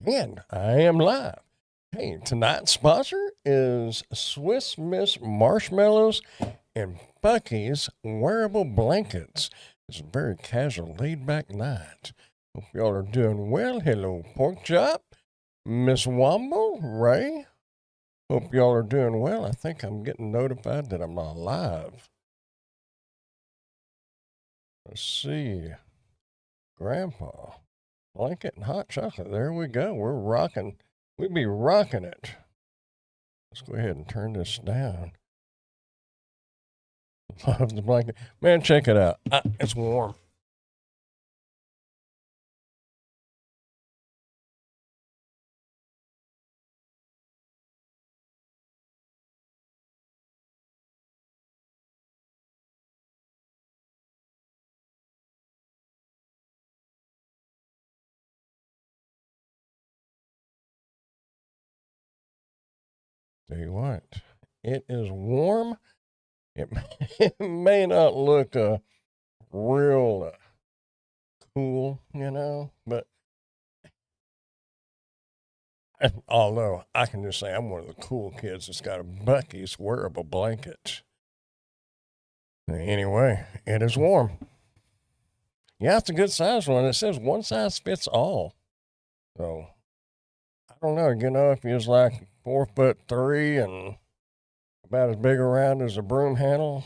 And I am live. Hey, tonight's sponsor is Swiss Miss Marshmallows and Bucky's Wearable Blankets. It's a very casual, laid back night. Hope y'all are doing well. Hello, Pork Chop, Miss Womble, Ray. Hope y'all are doing well. I think I'm getting notified that I'm not live. Let's see. Grandpa, blanket and hot chocolate. There we go. We're rocking. We be rocking it. Let's go ahead and turn this down. Love the blanket. Man, check it out. It's warm. Tell you what, it is warm. It, it may not look real cool, but although I can just say I'm one of the cool kids that's got a Bucky's wearable blanket. Anyway, it is warm. Yeah, it's a good size one. It says one size fits all. So I don't know. If he was like 4'3" and about as big around as a broom handle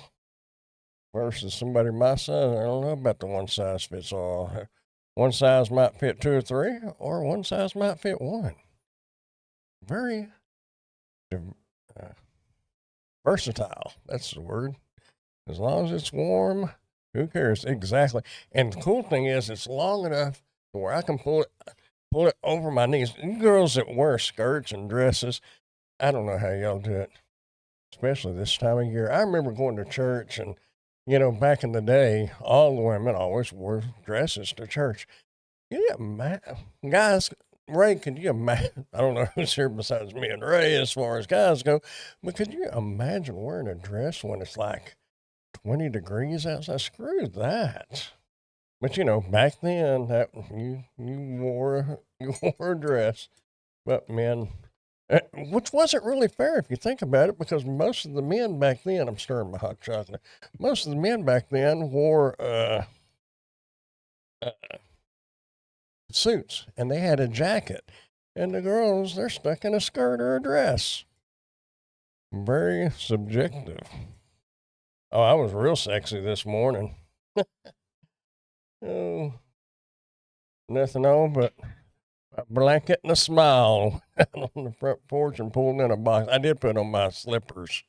versus somebody my size, I don't know about the one size fits all. One size might fit two or three, or one size might fit one. Very versatile. That's the word. As long as it's warm, who cares? Exactly. And the cool thing is, it's long enough to where I can pull it over my knees. You girls that wear skirts and dresses, I don't know how y'all do it, especially this time of year. I remember going to church, and back in the day, all the women always wore dresses to church. Guys, Ray, could you imagine? I don't know who's here besides me and Ray as far as guys go, but could you imagine wearing a dress when it's like 20 degrees outside? Screw that. But back then that you wore a dress, but men, which wasn't really fair if you think about it, because most of the men back then, I'm stirring my hot chocolate. Most of the men back then wore suits, and they had a jacket, and the girls, they're stuck in a skirt or a dress. Very subjective. Oh, I was real sexy this morning. Oh, nothing on but a blanket and a smile on the front porch and pulled in a box. I did put on my slippers,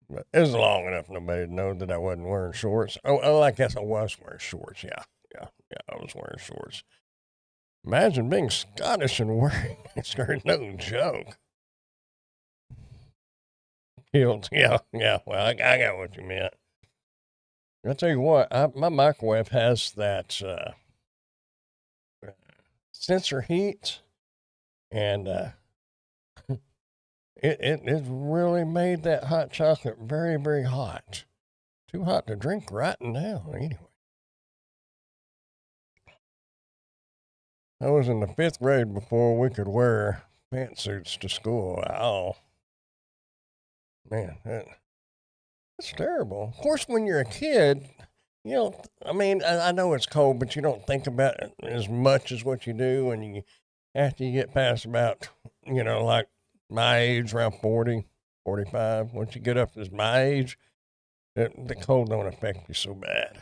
but it was long enough nobody to know that I wasn't wearing shorts. Oh, I guess I was wearing shorts. Yeah, I was wearing shorts. Imagine being Scottish and wearing a skirt. No joke. Heels. Yeah. Well, I got what you meant. I'll tell you what, my microwave has that sensor heat, and it really made that hot chocolate very, very hot. Too hot to drink right now, anyway. I was in the 5th grade before we could wear pantsuits to school. Oh, man, that's terrible. Of course, when you're a kid, I know it's cold, but you don't think about it as much as what you do when after you get past about, like my age, around 40, 45. Once you get up to my age, the cold don't affect you so bad.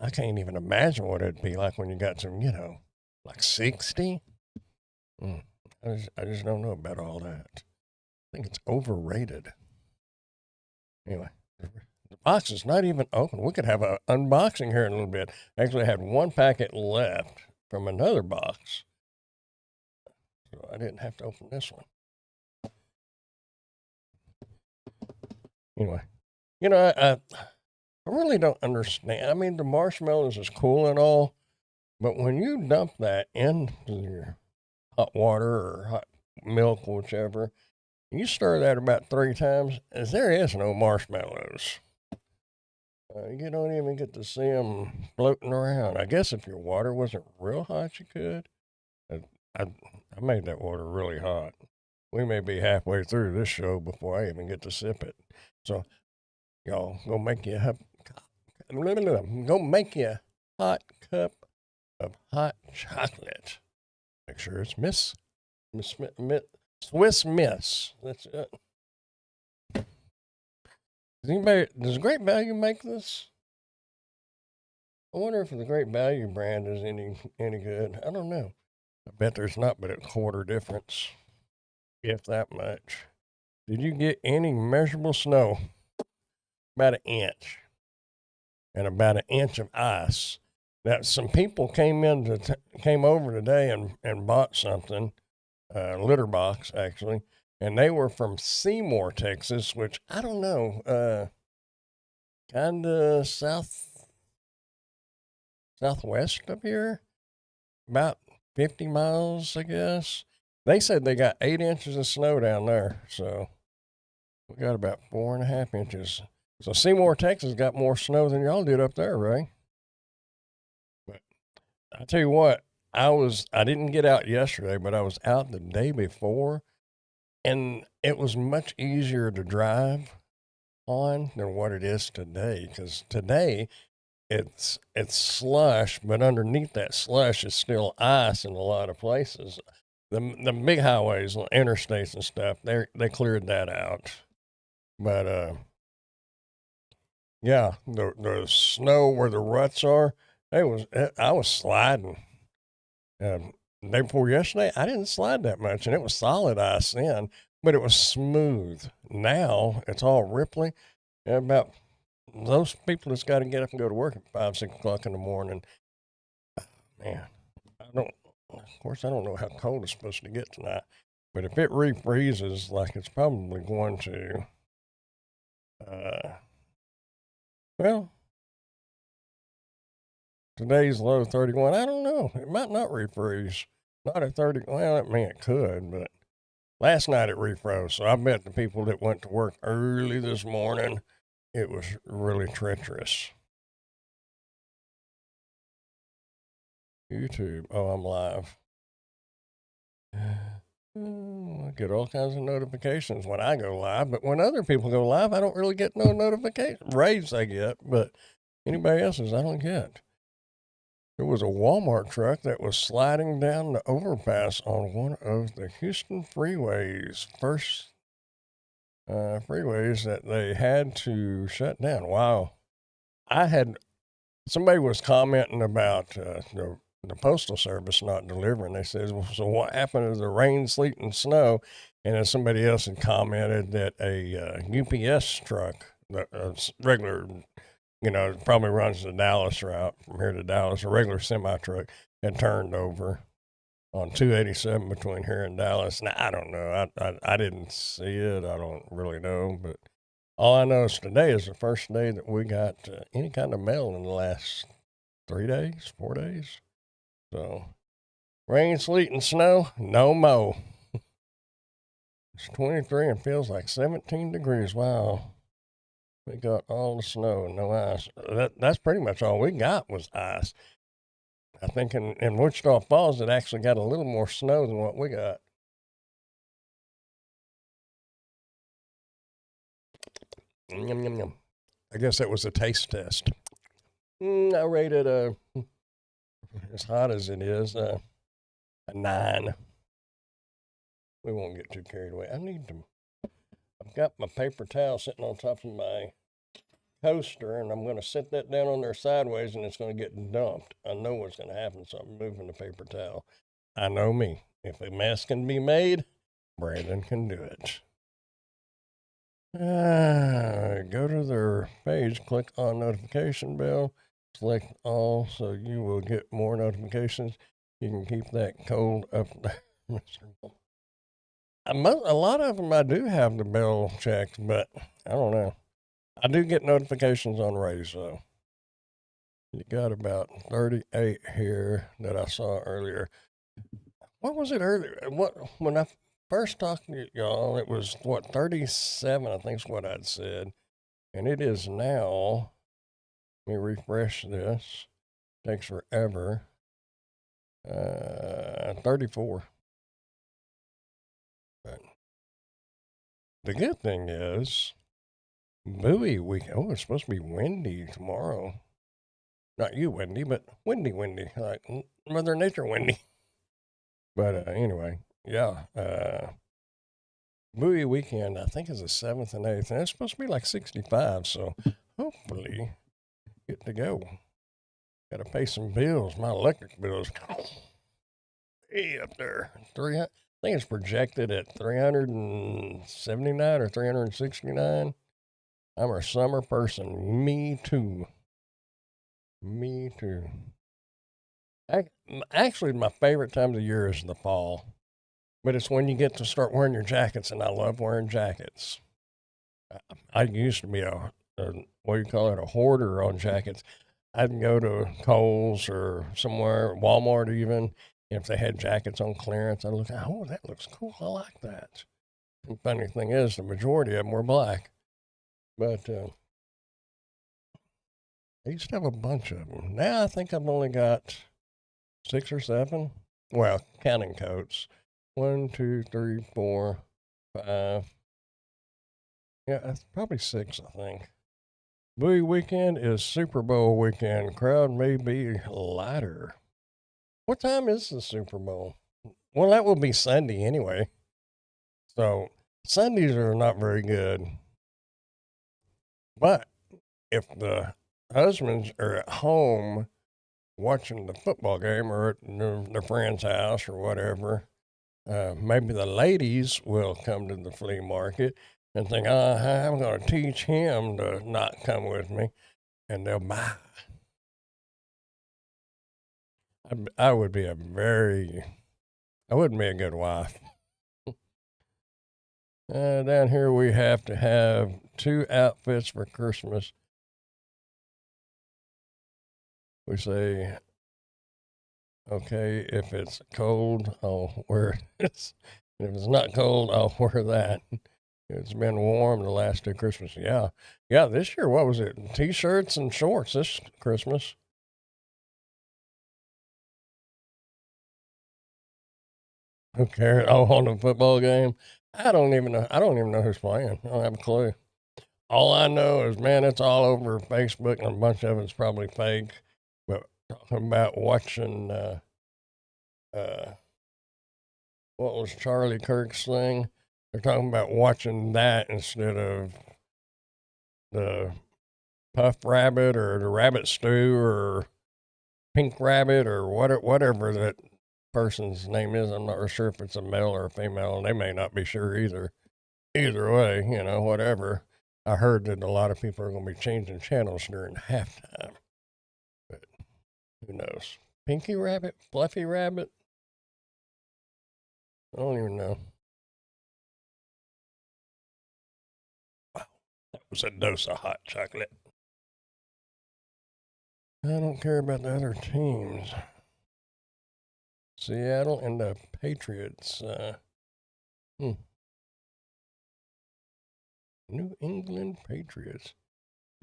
I can't even imagine what it'd be like when you got to, like 60. I just don't know about all that. I think it's overrated. Anyway, the box is not even open. We could have an unboxing here in a little bit. Actually, I had one packet left from another box, so I didn't have to open this one. Anyway, I really don't understand. I mean, the marshmallows is cool and all, but when you dump that into your hot water or hot milk, whichever, you stir that about 3 times, as there is no marshmallows. You don't even get to see them floating around. I guess if your water wasn't real hot, you could. I, I, I made that water really hot. We may be halfway through this show before I even get to sip it. So, y'all, go make you a hot cup of hot chocolate. Make sure it's Swiss Miss. That's it. Does Great Value make this? I wonder if the Great Value brand is any good. I don't know. I bet there's not but a quarter difference, if that much. Did you get any measurable snow? About an inch, and about an inch of ice. Now, some people came over today and bought something, litter box actually, and they were from Seymour, Texas, which I don't know, kind of southwest of here, about 50 miles, I guess. They said they got 8 inches of snow down there, so we got about 4.5 inches. So Seymour, Texas got more snow than y'all did up there, Ray. But I tell you what, I didn't get out yesterday, but I was out the day before, and it was much easier to drive on than what it is today. Because today it's slush, but underneath that slush is still ice in a lot of places. The big highways, interstates and stuff, they cleared that out. But yeah, the snow where the ruts are, I was sliding. Day before yesterday, I didn't slide that much, and it was solid ice then, but it was smooth. Now it's all rippling. About those people that's got to get up and go to work at 5, 6 o'clock in the morning. Man, of course, I don't know how cold it's supposed to get tonight, but if it refreezes like it's probably going to, well, today's low 31. I don't know. It might not refreeze. Not at 30. Well, I mean, it could, but last night it refroze. So I bet the people that went to work early this morning, it was really treacherous. YouTube. Oh, I'm live. I get all kinds of notifications when I go live, but when other people go live, I don't really get no notifications. Raves I get, but anybody else's I don't get. There was a Walmart truck that was sliding down the overpass on one of the Houston freeways, first freeways that they had to shut down. Wow. Somebody was commenting about the Postal Service not delivering. They said, well, so what happened to the rain, sleet, and snow? And then somebody else had commented that a UPS truck, a regular, probably runs the Dallas route from here to Dallas, a regular semi truck, had turned over on 287 between here and Dallas. Now, I don't know. I didn't see it. I don't really know. But all I know is today is the first day that we got any kind of mail in the last 3 days, 4 days. So, rain, sleet, and snow, no mo. It's 23 and feels like 17 degrees. Wow. We got all the snow and no ice. That's pretty much all we got was ice. I think in Wichita Falls, it actually got a little more snow than what we got. Yum, yum, yum. I guess that was a taste test. I rated as hot as it is, a 9. We won't get too carried away. I've got my paper towel sitting on top of my coaster, and I'm going to set that down on there sideways, and it's going to get dumped. I know what's going to happen, so I'm moving the paper towel. I know me. If a mess can be made, Brandon can do it. Go to their page, click on notification bell, select all so you will get more notifications. You can keep that cold up there. A lot of them I do have the bell checked, but I don't know. I do get notifications on Raise though. You got about 38 here that I saw earlier. What was it earlier? When I first talked to y'all, it was 37, I think is what I'd said. And it is now Let me refresh this. Takes forever. 34. But the good thing is, buoy week. Oh, it's supposed to be windy tomorrow. Not you, windy, but windy, like Mother Nature windy. But anyway, yeah. Buoy weekend, I think, is the 7th and 8th, and it's supposed to be like 65. So hopefully, get to go. Got to pay some bills. My electric bill's way up there. I think it's projected at 379 or 369. I'm a summer person. Me too. Me too. Actually, my favorite time of the year is the fall, but it's when you get to start wearing your jackets, and I love wearing jackets. I used to be a what do you call it, a hoarder on jackets. I'd go to Kohl's or somewhere, Walmart even, if they had jackets on clearance. I'd look, oh, that looks cool. I like that. The funny thing is, the majority of them were black, but I used to have a bunch of them. Now I think I've only got 6 or 7. Well, counting coats. 1, 2, 3, 4, 5. Yeah, that's probably 6, I think. Buoy weekend is Super Bowl weekend. Crowd may be lighter. What time is the Super Bowl? Well, that will be Sunday anyway. So Sundays are not very good. But if the husbands are at home watching the football game or at their friend's house or whatever, maybe the ladies will come to the flea market and think, I'm going to teach him to not come with me, and they'll buy. I would be I wouldn't be a good wife. Down here we have to have 2 outfits for Christmas. We say, okay, if it's cold, I'll wear this. If it's not cold, I'll wear that. It's been warm the last 2 Christmases. Yeah. Yeah, this year, what was it? T-shirts and shorts this Christmas. Who cares? Oh, on the football game? I don't even know who's playing. I don't have a clue. All I know is, man, it's all over Facebook, and a bunch of it's probably fake. But talking about watching, uh, what was Charlie Kirk's thing? They're talking about watching that instead of the Puff Rabbit or the Rabbit Stew or Pink Rabbit or whatever that person's name is. I'm not sure if it's a male or a female, and they may not be sure either. Either way, whatever. I heard that a lot of people are going to be changing channels during halftime, but who knows? Pinky Rabbit, Fluffy Rabbit. I don't even know. Wow, that was a dose of hot chocolate. I don't care about the other teams. Seattle and the Patriots. New England Patriots.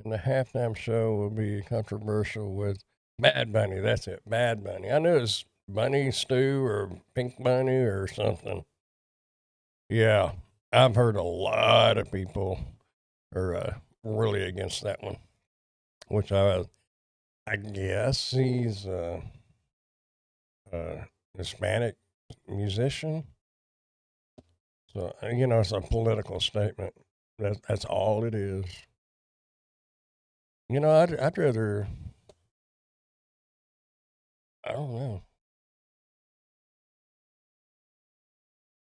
And the halftime show will be controversial with Bad Bunny. That's it, Bad Bunny. I knew it was Bunny Stew or Pink Bunny or something. Yeah, I've heard a lot of people are really against that one, which I guess he's a Hispanic musician. So, it's a political statement. That's all it is. I'd rather, I don't know.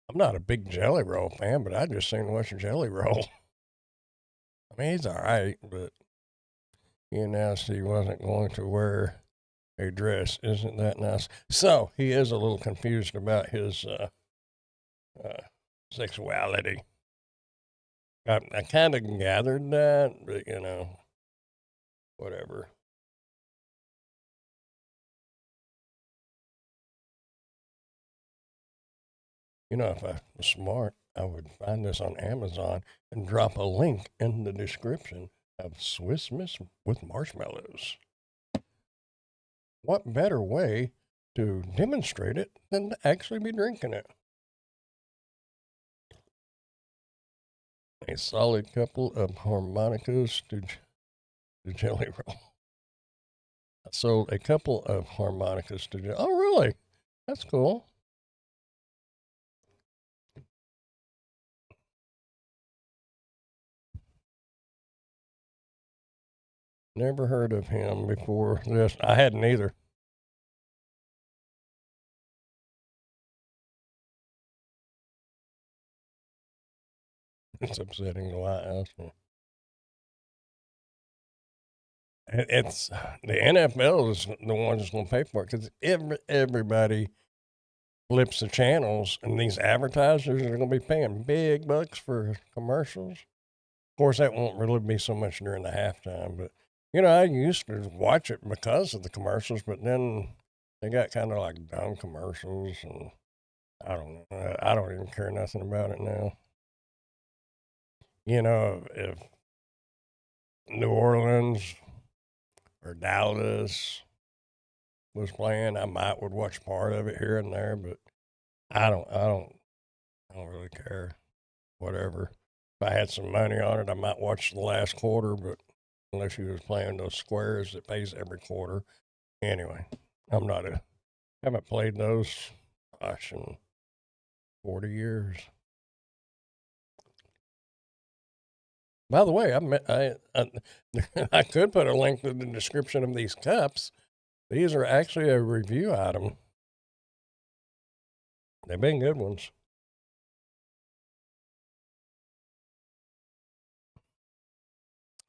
I'm not a big Jelly Roll fan, but I just seen watch Jelly Roll. I mean, he's all right, but he announced he wasn't going to wear a dress. Isn't that nice? So he is a little confused about his uh, sexuality. I kind of gathered that, but whatever. If I was smart, I would find this on Amazon and drop a link in the description. of Swiss Miss with marshmallows. What better way to demonstrate it than to actually be drinking it? A solid couple of harmonicas to Jelly Roll. I sold a couple of harmonicas to Oh, really? That's cool. Never heard of him before this. I hadn't either. It's upsetting to I ask me. It's the NFL is the one that's going to pay for it because everybody flips the channels, and these advertisers are going to be paying big bucks for commercials. Of course, that won't really be so much during the halftime, but I used to watch it because of the commercials, but then they got kind of like dumb commercials, and I don't know. I don't even care nothing about it now. If New Orleans or Dallas was playing, I might would watch part of it here and there, but I don't really care. Whatever. If I had some money on it, I might watch the last quarter, but unless you was playing those squares that pays every quarter. Anyway, haven't played those, gosh, in 40 years. By the way, I could put a link in the description of these cups. These are actually a review item. They've been good ones.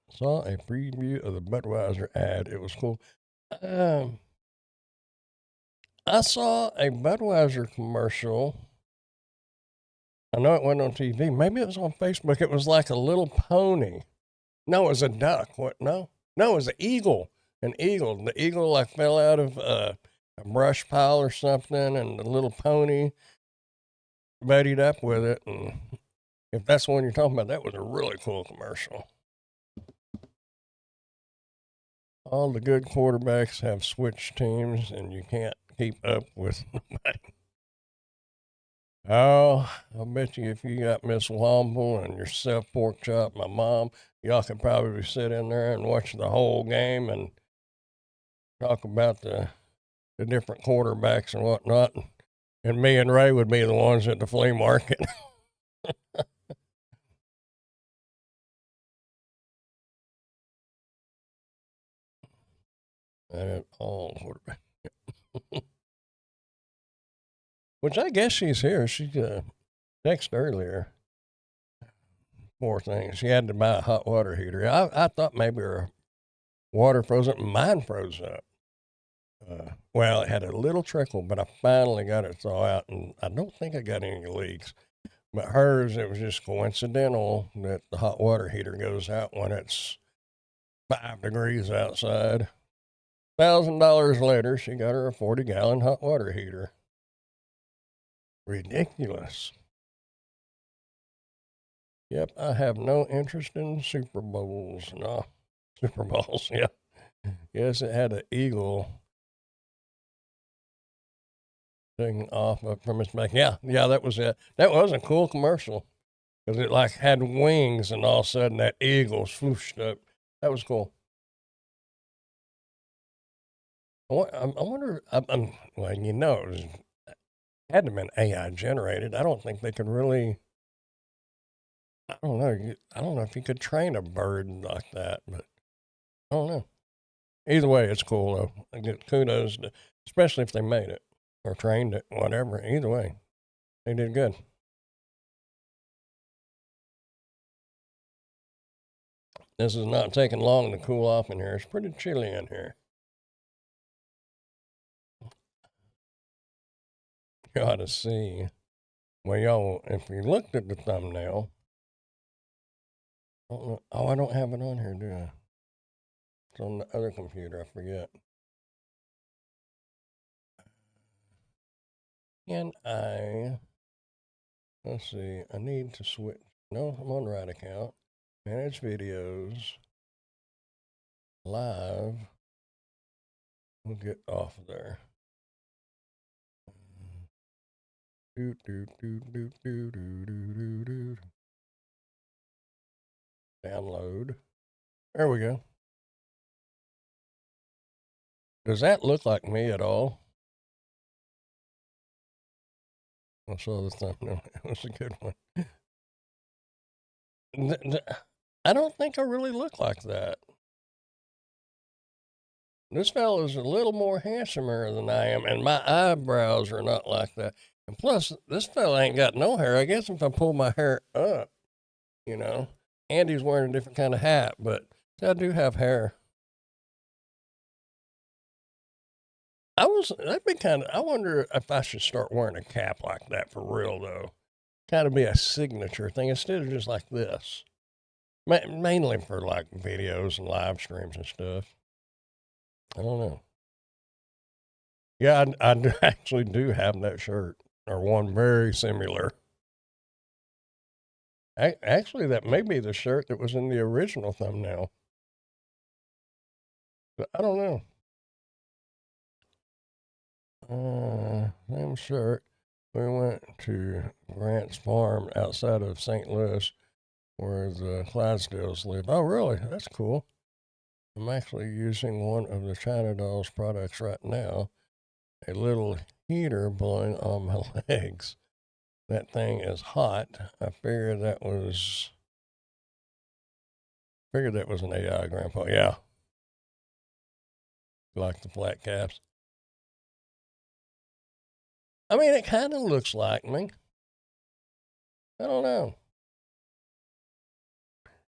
Saw a preview of the Budweiser ad. It was cool. I saw a Budweiser commercial. I know it went on TV. Maybe it was on Facebook. It was like a little pony. No, it was a duck. What? No, it was an eagle. An eagle. The eagle like fell out of a brush pile or something, and the little pony buddied up with it. And if that's the one you're talking about, that was a really cool commercial. All the good quarterbacks have switched teams, and you can't keep up with nobody. Oh, I bet you if you got Miss Womble and yourself, Pork Chop, my mom, y'all could probably sit in there and watch the whole game and talk about the different quarterbacks and whatnot. And me and Ray would be the ones at the flea market. And all quarterback. Which I guess she's here. She texted earlier. Poor thing. She had to buy a hot water heater. I thought maybe her water froze up. Mine froze up. Well, it had a little trickle, but I finally got it thaw out, and I don't think I got any leaks. But hers, it was just coincidental that the hot water heater goes out when it's 5 degrees outside. $1,000 later, she got her a 40-gallon hot water heater. Ridiculous. Yep, I have no interest in Super Bowls. No, Super Bowls, yeah. Yes, it had an eagle thing off from its back. Yeah, that was it. That was a cool commercial because it like had wings, and all of a sudden that eagle swooshed up. That was cool. I wonder. Well, it was, had to have been AI generated. I don't think they could really. I don't know. I don't know if you could train a bird like that, but I don't know. Either way, it's cool though. I get kudos, especially if they made it or trained it, whatever. Either way, they did good. This is not taking long to cool off in here. It's pretty chilly in here. You ought to see. Well, y'all, if you looked at the thumbnail, I don't have it on here, do I? It's on the other computer. I forget. And let's see, I need to switch. No, I'm on the right account. Manage videos. live, we'll get off of there. Do, do, do, do, do, do, do, do. Download. There we go. Does that look like me at all? I saw the thumbnail. It was a good one. I don't think I really look like that. This fellow is a little more handsomer than I am, and my eyebrows are not like that. And plus, this fella ain't got no hair. I guess if I pull my hair up, you know, Andy's wearing a different kind of hat, but I do have hair. That'd be kind of, I wonder if I should start wearing a cap like that for real, though. Kind of be a signature thing instead of just like this. Mainly for like videos and live streams and stuff. I don't know. Yeah, I actually do have that shirt, or one very similar. Actually, that may be the shirt that was in the original thumbnail. But I don't know. Same shirt. We went to Grant's Farm outside of St. Louis, where the Clydesdales live. Oh, really? That's cool. I'm actually using one of the China Dolls products right now. A little heater blowing on my legs. That thing is hot. I figured that was an AI, Grandpa. Yeah. Like the flat caps. I mean, it kind of looks like me. I don't know.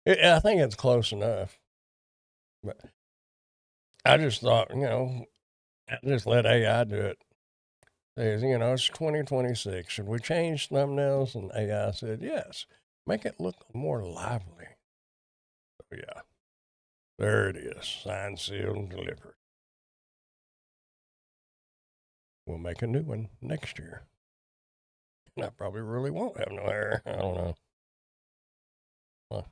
I think it's close enough. But I just thought, I just let AI do it. It's 2026. Should we change thumbnails? And AI said, yes. Make it look more lively. So, yeah. There it is. Signed, sealed, and delivered. We'll make a new one next year. And I probably really won't have no hair. I don't know. Huh.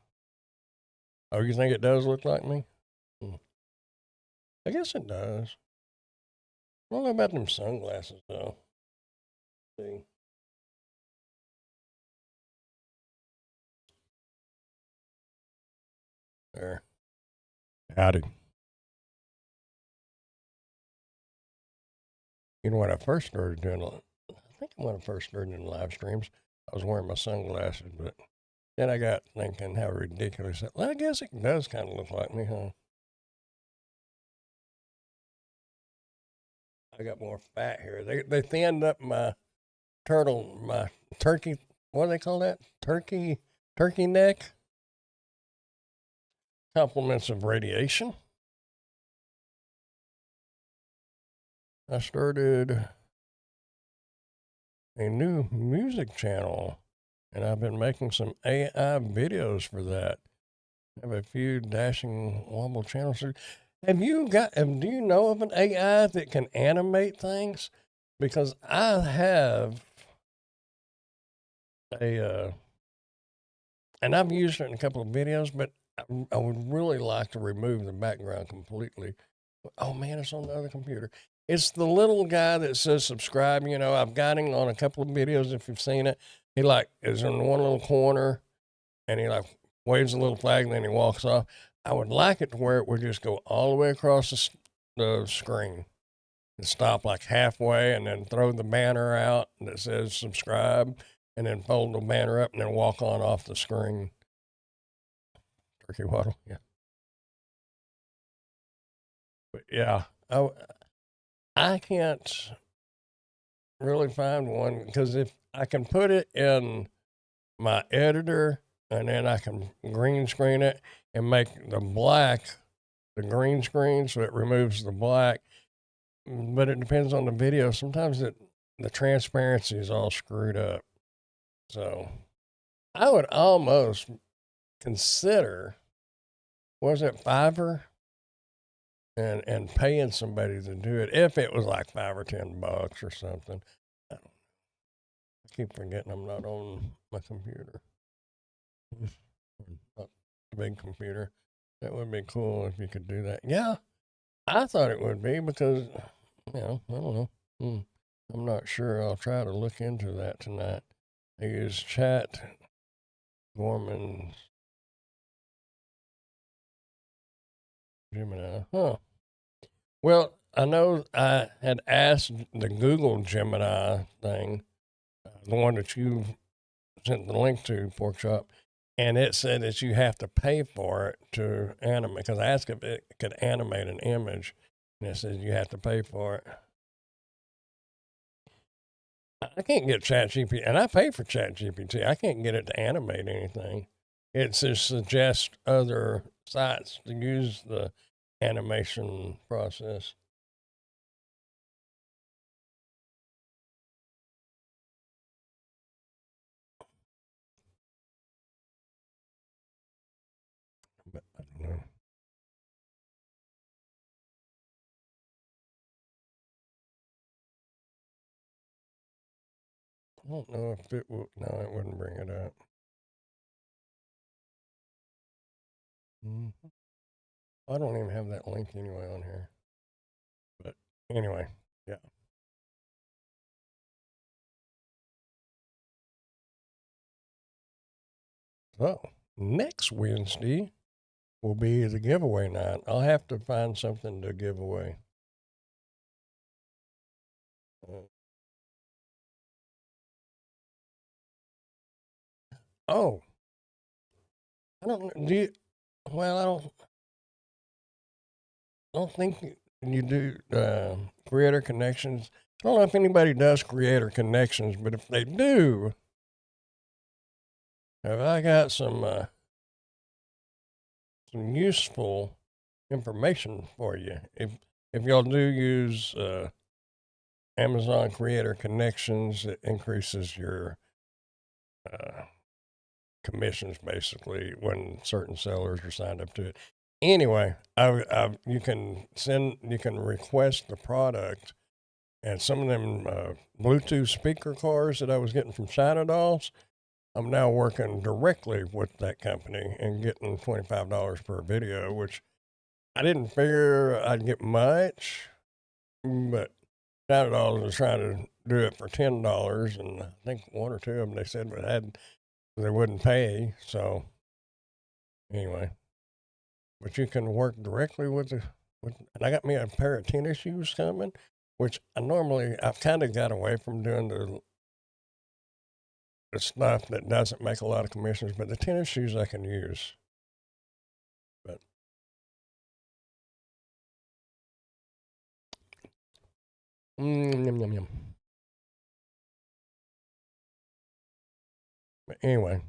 Oh, you think it does look like me? I guess it does. I don't know about them sunglasses, though. See. There. Howdy. When I first started doing, I think when I first started doing live streams, I was wearing my sunglasses, but then I got thinking how ridiculous that. Well, I guess it does kind of look like me, huh? I got more fat here. They thinned up my turkey. What do they call that? Turkey neck. Compliments of radiation. I started a new music channel, and I've been making some AI videos for that. I have a few Dashing Womble channels. Do you know of an AI that can animate things? Because I have and I've used it in a couple of videos, but I would really like to remove the background completely. Oh man, it's on the other computer. It's the little guy that says subscribe. I've got him on a couple of videos if you've seen it. He is in one little corner and he waves a little flag and then he walks off. I would like it to where it would just go all the way across the screen and stop halfway and then throw the banner out that says subscribe and then fold the banner up and then walk on off the screen. Turkey waddle, yeah. But yeah, I can't really find one because if I can put it in my editor and then I can green screen it and make the green screen so it removes the black. But it depends on the video. Sometimes the transparency is all screwed up. So I would almost consider, was it Fiverr? And paying somebody to do it if it was like $5 or $10 or something. I keep forgetting I'm not on my computer. Not the big computer. That would be cool if you could do that. Yeah, I thought it would be because, I don't know. I'm not sure. I'll try to look into that tonight. I use Chat Gorman Gemini. Huh. Well, I know I had asked the Google Gemini thing, the one that you sent the link to, Pork Chop, and it said that you have to pay for it to animate. Because I asked if it could animate an image, and it says you have to pay for it. I can't get ChatGPT, and I pay for ChatGPT. I can't get it to animate anything. It just suggests other sites to use the animation process. But I don't know. I don't know if it will. No, it wouldn't bring it up. Mm-hmm. I don't even have that link anyway on here. But anyway, yeah. So next Wednesday will be the giveaway night. I'll have to find something to give away. Uh, oh, I don't. Do you? Well, I don't think you do creator connections. I don't know if anybody does creator connections, but if they do, have I got some useful information for you? If y'all do use Amazon Creator Connections, it increases your uh, commissions basically when certain sellers are signed up to it. Anyway, you can request the product, and some of them Bluetooth speaker cars that I was getting from China Dolls, I'm now working directly with that company and getting $25 per video, which I didn't figure I'd get much, but China Dolls was trying to do it for $10, and I think one or two of them they said they wouldn't pay. So anyway, but you can work directly and I got me a pair of tennis shoes coming, which I've kind of got away from doing the stuff that doesn't make a lot of commissions, but the tennis shoes I can use. But yum, yum, yum. But anyway,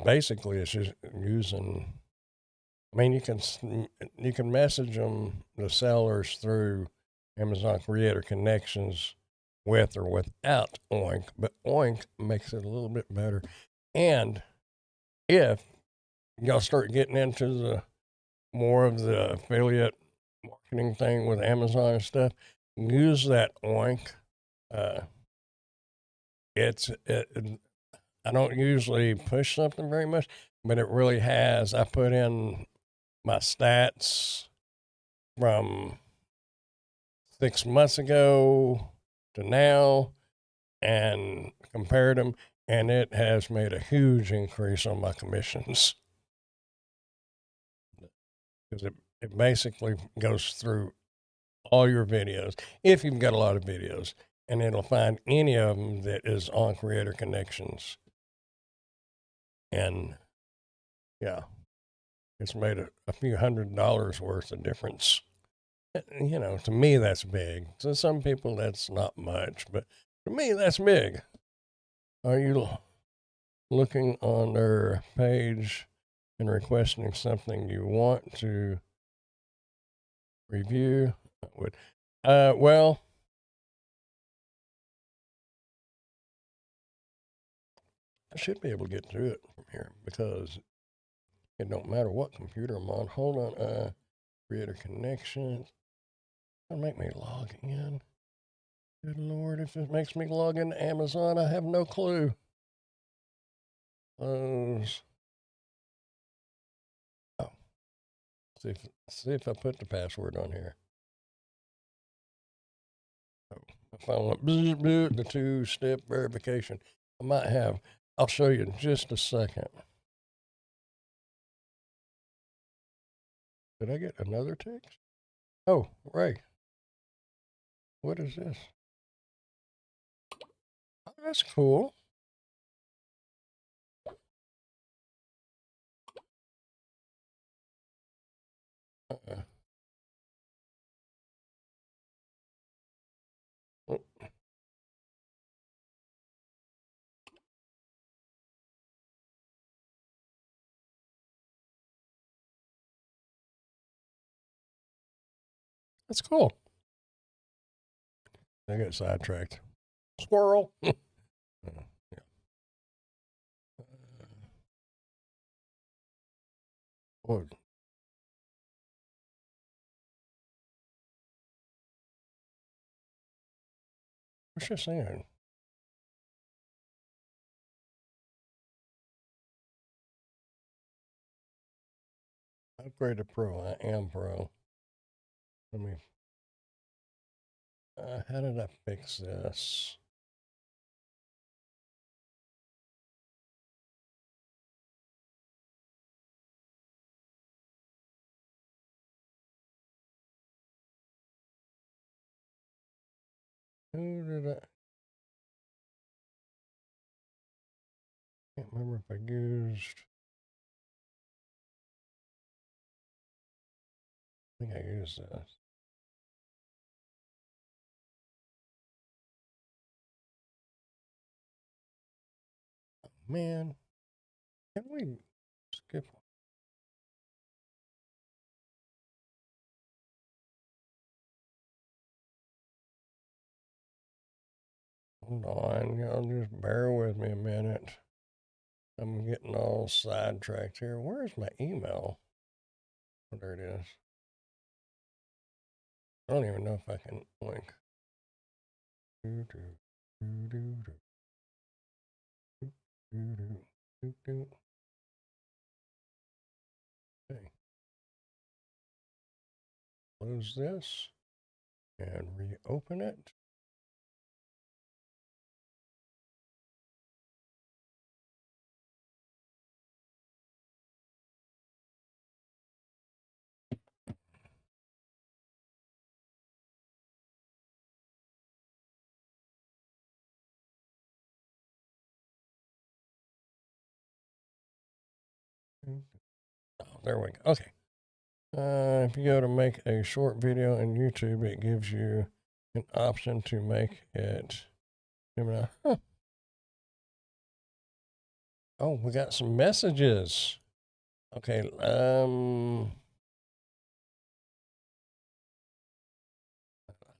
basically it's just using. I mean, you can message them, the sellers, through Amazon Creator Connections with or without Oink, but Oink makes it a little bit better. And if y'all start getting into the more of the affiliate marketing thing with Amazon and stuff, use that Oink. Uh, I don't usually push something very much, but it really has. I put in my stats from 6 months ago to now and compared them, and it has made a huge increase on my commissions because it basically goes through all your videos if you've got a lot of videos, and it'll find any of them that is on Creator Connections. And yeah, it's made a few $100s worth of difference. To me, that's big. To some people, that's not much, but to me, that's big. Are you looking on their page and requesting something you want to review? Well, I should be able to get through it from here because it don't matter what computer I'm on. Hold on, creator connections. Don't make me log in. Good Lord, if it makes me log into Amazon, I have no clue. Those. See if I put the password on here. If I want the two-step verification, I might have. I'll show you in just a second. Did I get another text? Oh, Ray. What is this? Oh, that's cool. Uh-uh. Oh, that's cool. I got sidetracked. Squirrel. Yeah. What? What's she saying? Upgrade to Pro. I am Pro. Let me. How did I fix this? Who did I? Can't remember if I used. I think I used this. Man, can we skip? Hold on, y'all just bear with me a minute. I'm getting all sidetracked here. Where's my email? Oh, there it is. I don't even know if I can link. Do, do, do, do, do, do, do, do, do. Okay. Close this and reopen it. Oh, there we go. Okay. If you go to make a short video in YouTube, it gives you an option to make it. Huh. Oh, we got some messages. Okay. I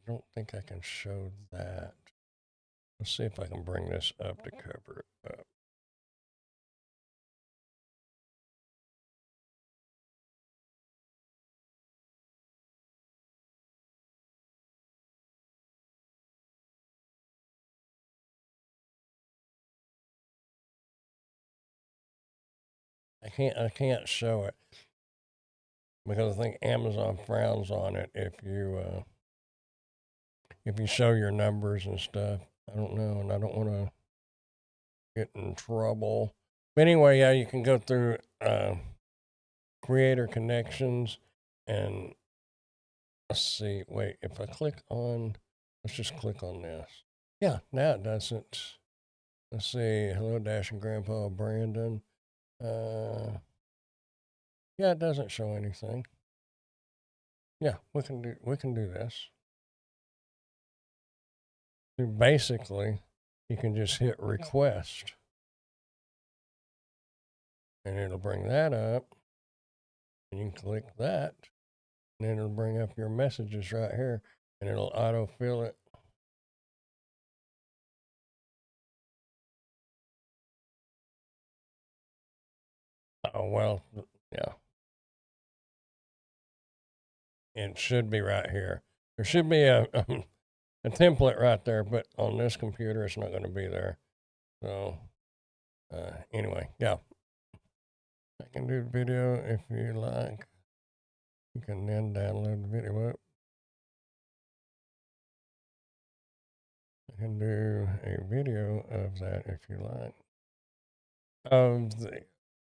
don't think I can show that. Let's see if I can bring this up to cover it up. I can't show it because I think Amazon frowns on it if you show your numbers and stuff. I don't know, and I don't want to get in trouble. But anyway, yeah, you can go through creator connections and let's see. Wait, if I click on, let's just click on this. Yeah, now it doesn't. Let's see. Hello, Dash and Grandpa Brandon. Yeah, it doesn't show anything. Yeah, we can do this. So basically, you can just hit request, and it'll bring that up. And you can click that, and then it'll bring up your messages right here, and it'll autofill it. Oh well, yeah. It should be right here. There should be a template right there, but on this computer, it's not going to be there. So, anyway, yeah. I can do the video if you like. You can then download the video up. I can do a video of that if you like.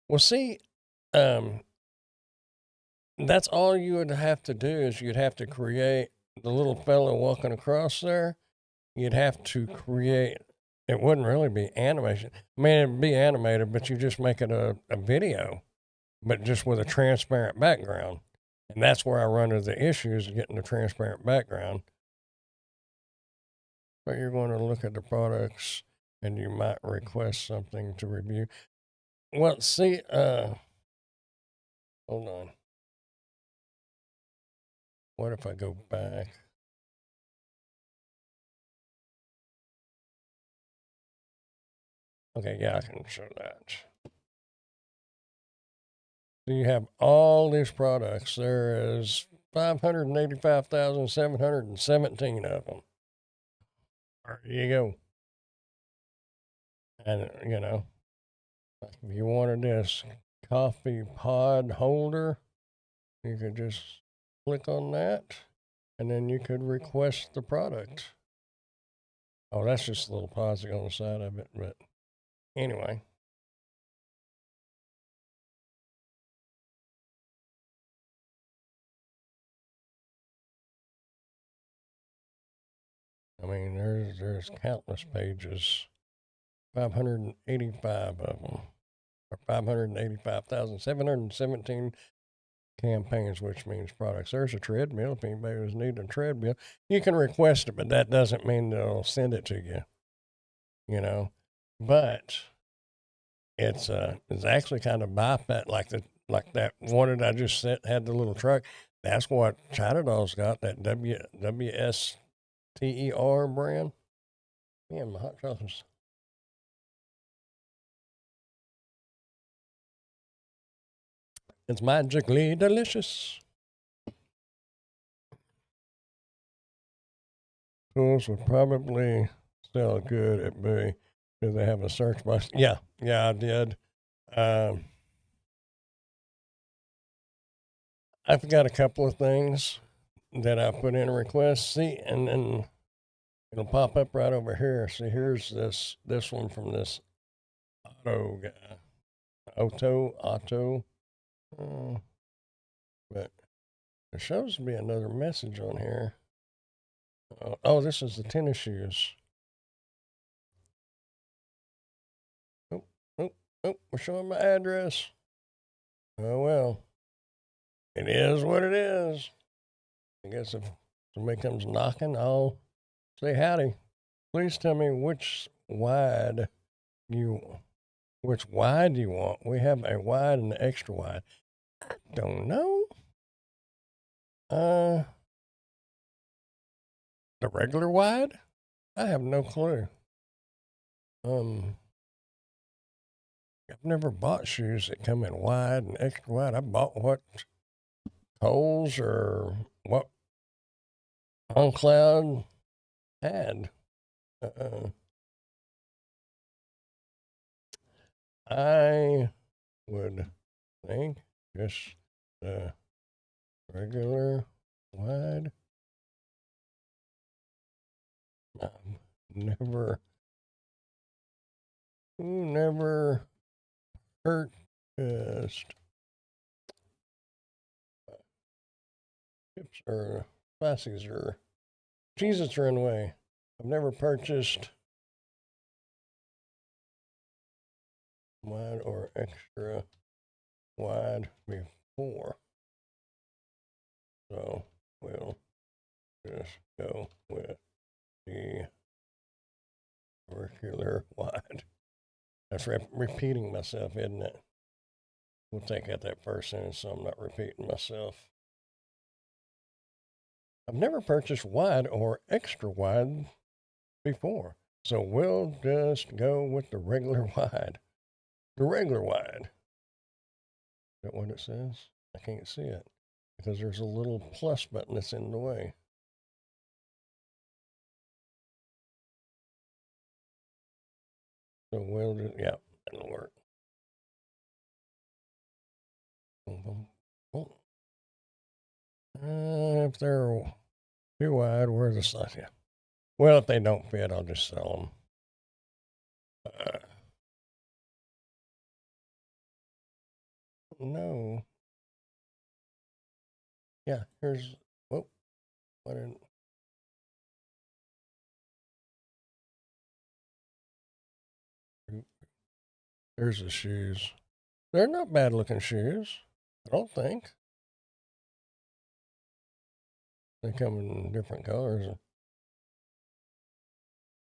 Well, see, um, that's all you would have to do is you'd have to create the little fellow walking across there. You'd have to create. It wouldn't really be animation. I mean, it'd be animated, but you just make it a video, but just with a transparent background. And that's where I run into the issues getting the transparent background. But you're going to look at the products and you might request something to review. Well, see, hold on. What if I go back? Okay, yeah, I can show that. So you have all these products. There is 585,717 of them. There you go. And, you know, if you wanted this coffee pod holder, you could just click on that and then you could request the product. Oh, that's just a little plastic on the side of it, but anyway. I mean, there's countless pages, 585 of them, or 585,717 campaigns, which means products. There's a treadmill. If anybody was needing a treadmill, you can request it, but that doesn't mean they'll send it to you. You know, but it's actually kind of bypass like that one that I just said had the little truck. That's what China Doll's got, that WSTER brand. Man, my hot chocolates. It's magically delicious. Tools would probably sell good at Bowie. Do they have a search box? Yeah, I did. Um, I've got a couple of things that I put in a request. See, and then it'll pop up right over here. See, here's this one from this auto guy, Otto. Uh, but there shows to be another message on here. Oh, this is the tennis shoes. Oh, oh, oh, we're showing my address. Oh, well, it is what it is. I guess if somebody comes knocking, I'll say howdy. Please tell me which wide do you want? We have a wide and an extra wide. I don't know. Uh, the regular wide? I have no clue. Um, I've never bought shoes that come in wide and extra wide. I bought what Kohl's or what OnCloud had. Uh, I would think just the regular wide. Never, who never purchased chips or classics or Jesus Runway. I've never purchased wide or extra wide before. So we'll just go with the regular wide. That's repeating myself, isn't it? We'll take out that first sentence so I'm not repeating myself. I've never purchased wide or extra wide before. So we'll just go with the regular wide. The regular wide. Is that what it says? I can't see it because there's a little plus button that's in the way. So we'll do, yeah, that'll work. Boom, boom, boom. If they're too wide, where's the size? Yeah. Well, if they don't fit, I'll just sell them. No. Yeah, here's. Whoa. What in, there's the shoes. They're not bad looking shoes. I don't think. They come in different colors.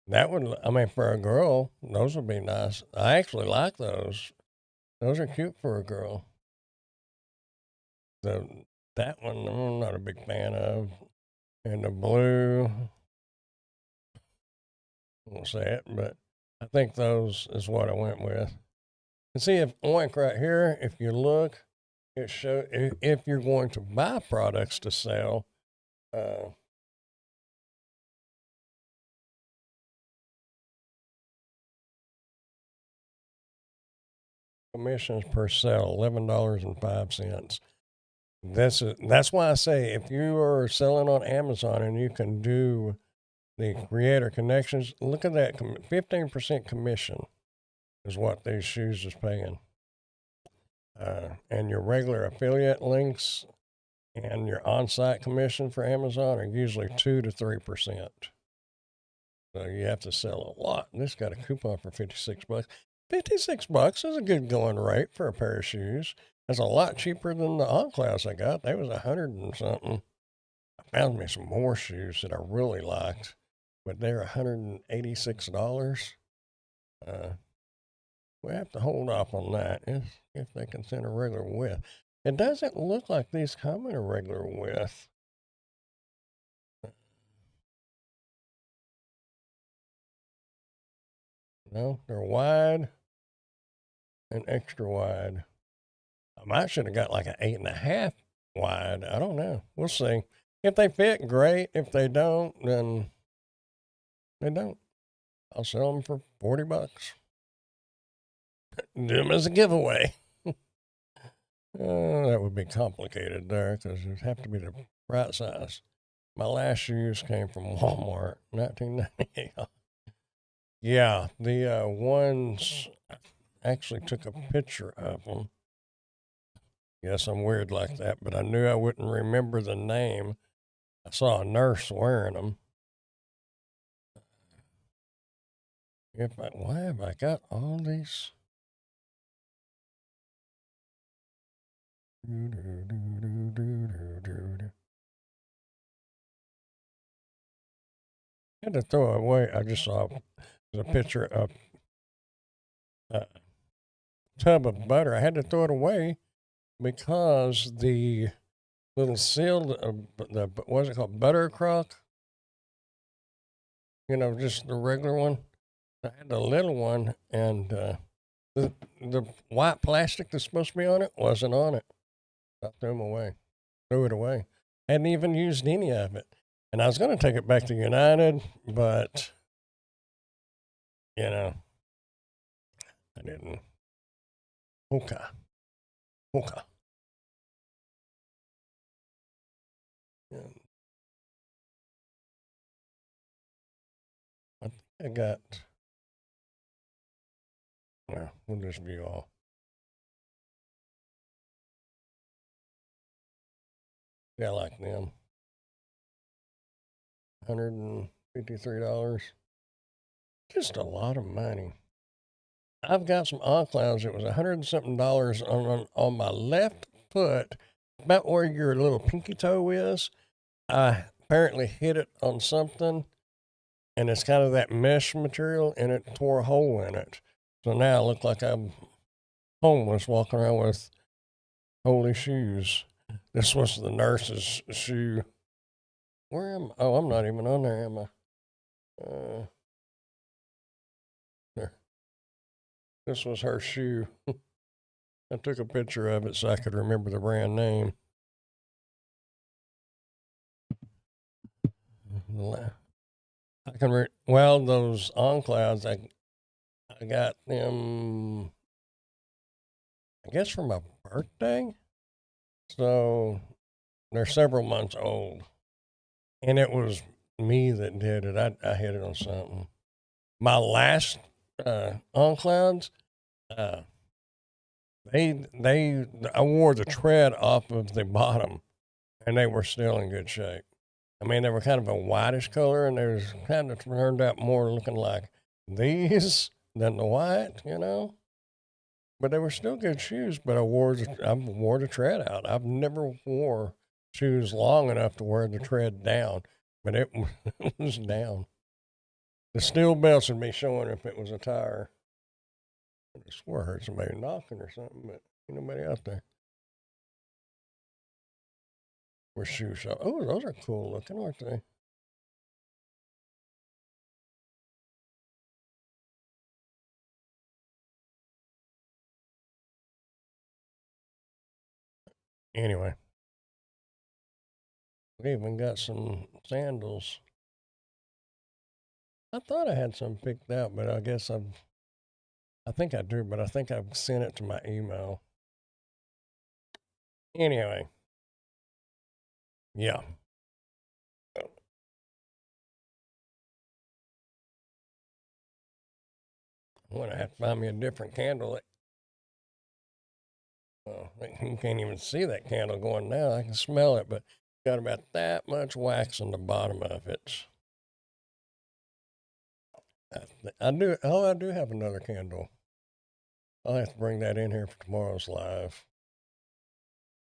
That would, I mean, for a girl, those would be nice. I actually like those. Those are cute for a girl. The that one I'm not a big fan of. And the blue, I won't say it, but I think those is what I went with. And see if Oink right here, if you look, it show if you're going to buy products to sell. Uh, Commissions per sale, $11.05. That's why I say if you are selling on Amazon and you can do the creator connections, look at that 15% commission is what these shoes is paying. And your regular affiliate links and your on-site commission for Amazon are usually 2 to 3%. So you have to sell a lot. This got a coupon for $56. $56 is a good going rate for a pair of shoes. That's a lot cheaper than the On-Clouds I got. They was 100 and something. I found me some more shoes that I really liked, but they're $186. We have to hold off on that if they can send a regular width. It doesn't look like these come in a regular width. No, they're wide and extra wide. I might should have got like an 8.5 wide. I don't know. We'll see. If they fit, great. If they don't, then they don't. I'll sell them for $40. Do them as a giveaway. That would be complicated there because it'd have to be the right size. My last shoes came from Walmart, 1998. Yeah, the ones I actually took a picture of them. Yes, I'm weird like that, but I knew I wouldn't remember the name. I saw a nurse wearing them. Why have I got all these? I had to throw it away. I just saw a picture of a tub of butter. I had to throw it away because the little sealed, what's it called, butter crock? You know, just the regular one. I had the little one, and the white plastic that's supposed to be on it wasn't on it. I threw it away. Hadn't even used any of it. And I was going to take it back to United, but, you know, I didn't. Okay. Okay. Yeah. I think I got, well, we'll just view all. Yeah, I like them. $153. Just a lot of money. I've got some On-Clouds. It was 100 and something dollars on my left foot, about where your little pinky toe is. I apparently hit it on something, and it's kind of that mesh material, and it tore a hole in it. So now I look like I'm homeless walking around with holy shoes. This was the nurse's shoe. Where am I? Oh, I'm not even on there, am I? There. This was her shoe. I took a picture of it so I could remember the brand name. I can well, those On-Clouds, I got them, I guess, for my birthday. So They're several months old. And it was me that did it. I hit it on something. My last on clouds, uh, I wore the tread off of the bottom, and they were still in good shape. I mean, they were kind of a whitish color, and they was kind of turned out more looking like these than the white, you know. But they were still good shoes. But I wore the tread out. I've never wore shoes long enough to wear the tread down, but it, it was down. The steel belts would be showing if it was a tire. I swear I heard somebody knocking or something, but ain't nobody out there. Where shoe shop? Oh, those are cool looking, aren't they? Anyway, we even got some sandals. I thought I had some picked out, but I guess I think I do, but I think I've sent it to my email. Anyway, yeah. I'm gonna have to find me a different candle. Well, you can't even see that candle going now. I can smell it, but got about that much wax on the bottom of it. I do. Oh, I do have another candle. I'll have to bring that in here for tomorrow's live.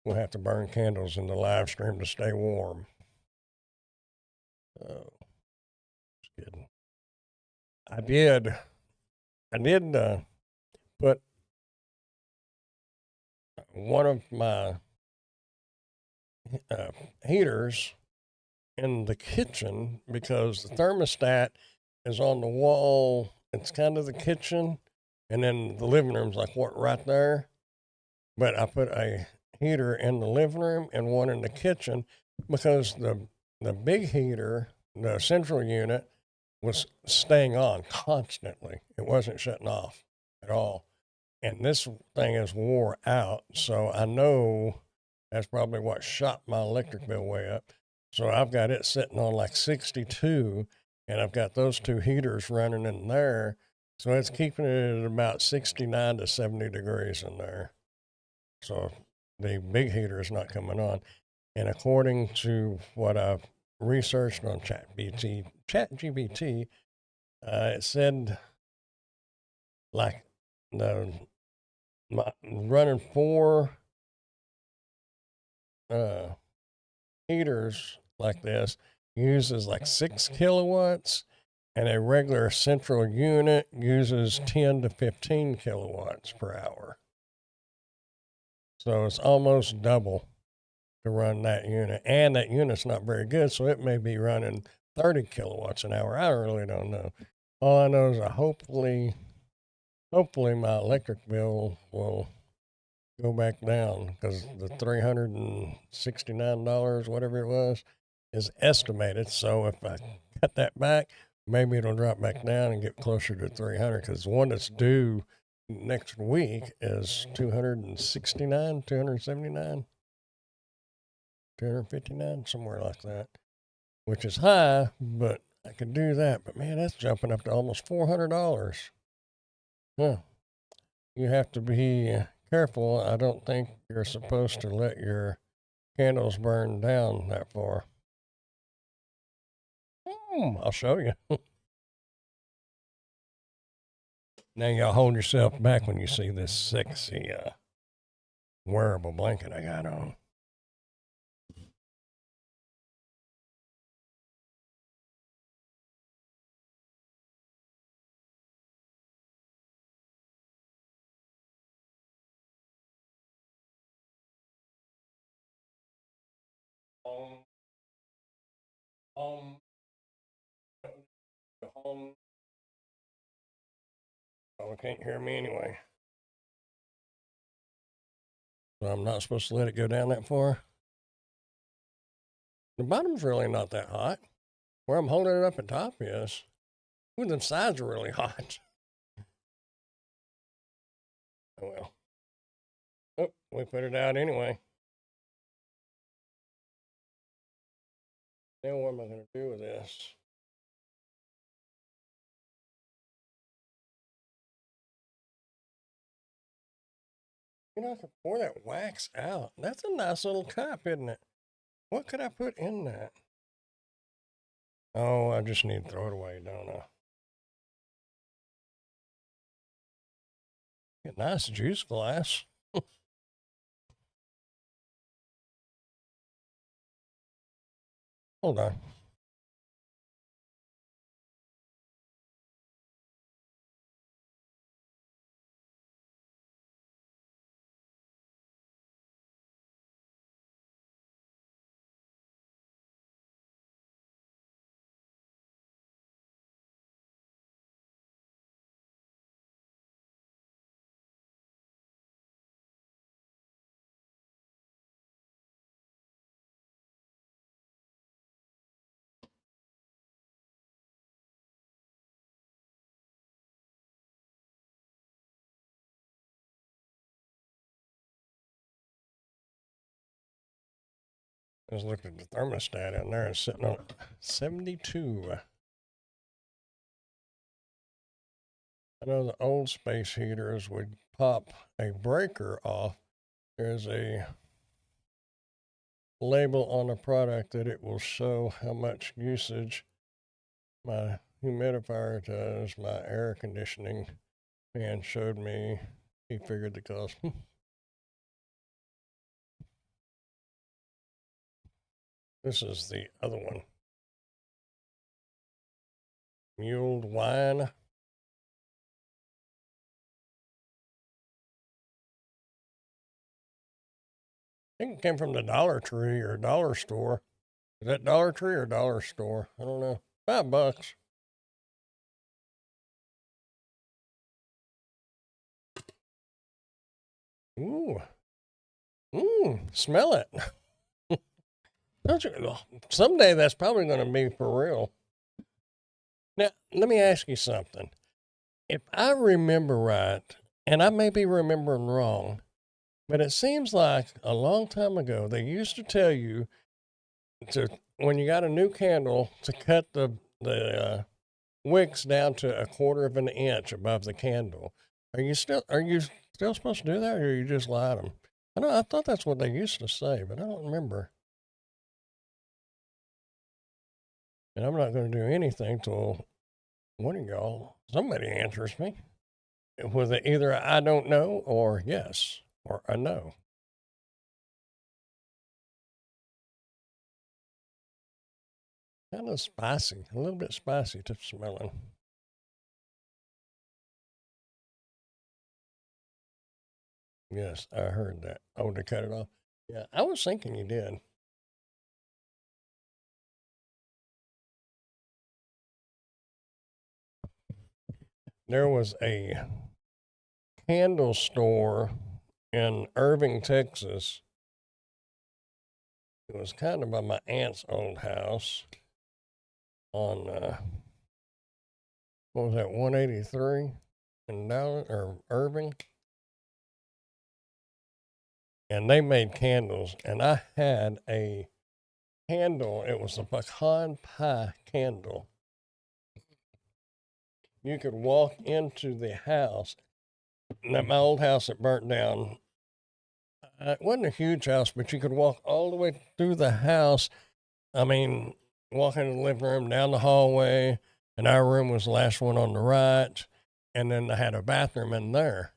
We'll have to burn candles in the live stream to stay warm. Oh, just kidding. I did. I did put one of my heaters in the kitchen because the thermostat is on the wall. It's kind of the kitchen, and then the living room's like what right there. But I put a heater in the living room and one in the kitchen because the big heater, the central unit, was staying on constantly. It wasn't shutting off at all. And this thing is wore out, so I know that's probably what shot my electric bill way up. So I've got it sitting on like 62, and I've got those two heaters running in there. So it's keeping it at about 69 to 70 degrees in there. So the big heater is not coming on. And according to what I've researched on ChatGPT, it said like the running four uh, heaters like this uses like 6 kilowatts, and a regular central unit uses 10 to 15 kilowatts per hour. So it's almost double to run that unit, and that unit's not very good, so it may be running 30 kilowatts an hour. I really don't know. All I know is hopefully my electric bill will go back down because the $369, whatever it was, is estimated. So if I cut that back, maybe it'll drop back down and get closer to 300 because the one that's due next week is 269, 279, 259, somewhere like that, which is high, but I could do that. But man, that's jumping up to almost $400. Yeah. You have to be careful. I don't think you're supposed to let your candles burn down that far. I'll show you. Now y'all hold yourself back when you see this sexy wearable blanket I got on. Home, home, home. Oh, can't hear me anyway. So I'm not supposed to let it go down that far. The bottom's really not that hot. Where I'm holding it up at top is. Ooh, the sides are really hot. Oh well. Oh, we put it out anyway. Now what am I going to do with this? You know, I could pour that wax out. That's a nice little cup, isn't it? What could I put in that? Oh, I just need to throw it away, don't I? A nice juice glass. Hold on. I just looked at the thermostat in there. It's sitting on 72. I know the old space heaters would pop a breaker off. There's a label on the product that it will show how much usage my humidifier does. My air conditioning man showed me. He figured the cost. This is the other one. Mulled wine. I think it came from the Dollar Tree or Dollar Store. Is that Dollar Tree or Dollar Store? I don't know. $5. Ooh. Smell it. Don't you? Someday that's probably going to be for real. Now, let me ask you something. If I remember right, and I may be remembering wrong, but it seems like a long time ago they used to tell you to, when you got a new candle, to cut the wicks down to a quarter of an inch above the candle. Are you still supposed to do that, or you just light them? I thought that's what they used to say, but I don't remember. And I'm not going to do anything till one of y'all, somebody answers me with either I don't know or yes or a no. Kind of spicy, a little bit spicy to smelling. Yes, I heard that. Oh, to cut it off? Yeah, I was thinking you did. There was a candle store in Irving, Texas. It was kind of by my aunt's old house on, what was that, 183 in Dallas or Irving? And they made candles, and I had a candle. It was a pecan pie candle. You could walk into the house. Now, my old house that burnt down, it wasn't a huge house, but you could walk all the way through the house. I mean, walk into the living room, down the hallway, and our room was the last one on the right. And then I had a bathroom in there.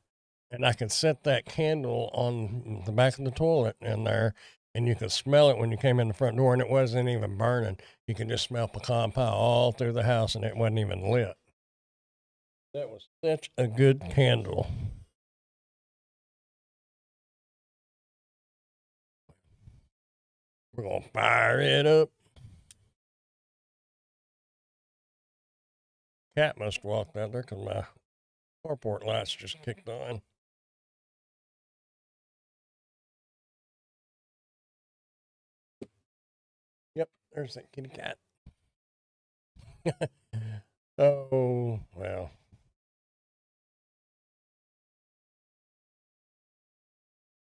And I could set that candle on the back of the toilet in there, and you could smell it when you came in the front door, and it wasn't even burning. You could just smell pecan pie all through the house, and it wasn't even lit. That was such a good candle. We're going to fire it up. Cat must have walked out there because my carport lights just kicked on. Yep, there's that kitty cat. Oh, well.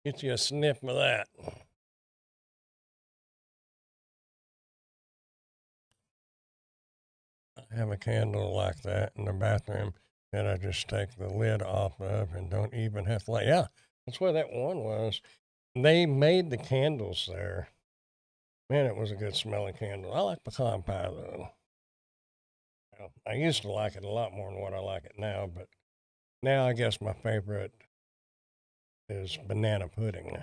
Get you a sniff of that. have a candle like that in the bathroom that I just take the lid off of and don't even have to light. Yeah, that's where that one was. They made the candles there. Man, it was a good smelling candle. I like pecan pie though. I used to like it a lot more than what I like it now, but now I guess my favorite is banana pudding.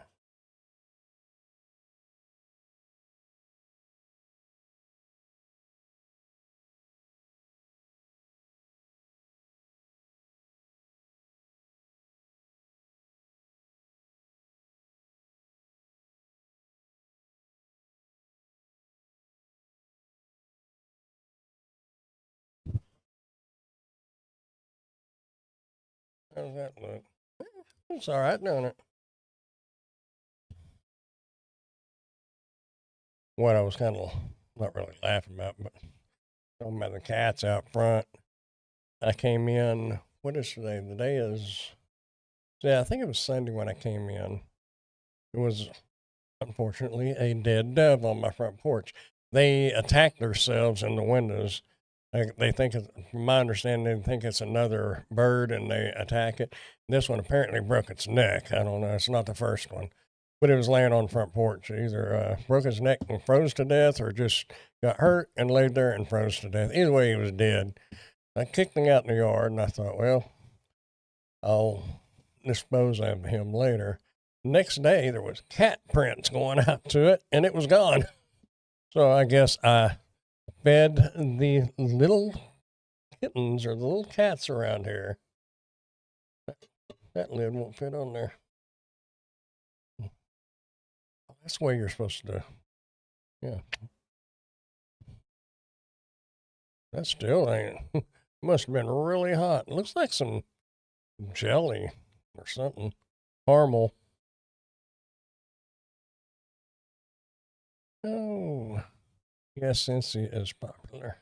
How's that look? It's all right, don't it? What I was kind of not really laughing about, but talking about the cats out front. I came in. What is today? The day is. Yeah, I think it was Sunday when I came in. It was unfortunately a dead dove on my front porch. They attack themselves in the windows. They think, from my understanding, they think it's another bird and they attack it. This one apparently broke its neck. I don't know. It's not the first one, but it was laying on the front porch. It either broke its neck and froze to death, or just got hurt and laid there and froze to death. Either way, he was dead. I kicked him out in the yard, and I thought, well, I'll dispose of him later. Next day, there was cat prints going out to it, and it was gone. So I guess I fed the little kittens or the little cats around here. That lid won't fit on there. That's the way you're supposed to do. Yeah. That still ain't. Must have been really hot. It looks like some jelly or something. Caramel. Oh, yes, Scentsy is popular.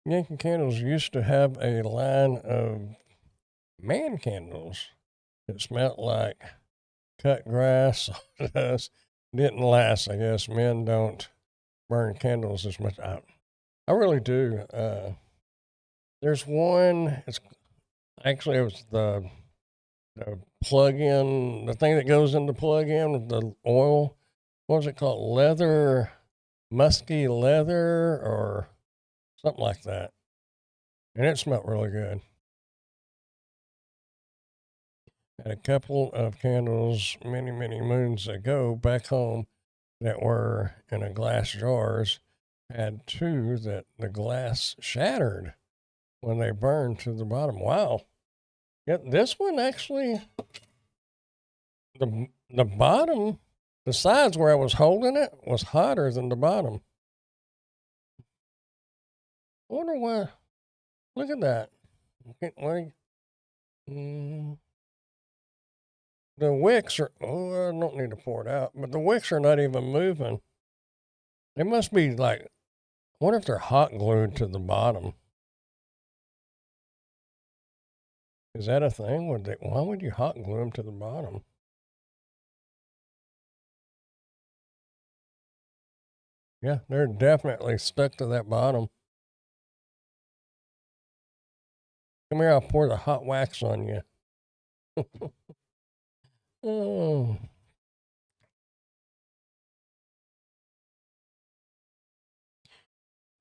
Yankee Candles used to have a line of man candles that smelled like cut grass. Didn't last, I guess. Men don't burn candles as much. I really do. There's one. It's actually, it was the plug-in, the thing that goes in the plug-in with the oil. What was it called? Leather, musky leather, or something like that. And it smelled really good. Had a couple of candles many, many moons ago back home that were in a glass jars. Had two that the glass shattered when they burned to the bottom. Wow. Yet this one actually, the bottom, the sides where I was holding it was hotter than the bottom. I wonder why. Look at that. Mm, the wicks are, oh, I don't need to pour it out, but the wicks are not even moving. They must be like, I wonder if they're hot glued to the bottom. Is that a thing? Why would you hot glue them to the bottom? Yeah, they're definitely stuck to that bottom. Come here, I'll pour the hot wax on you. Oh.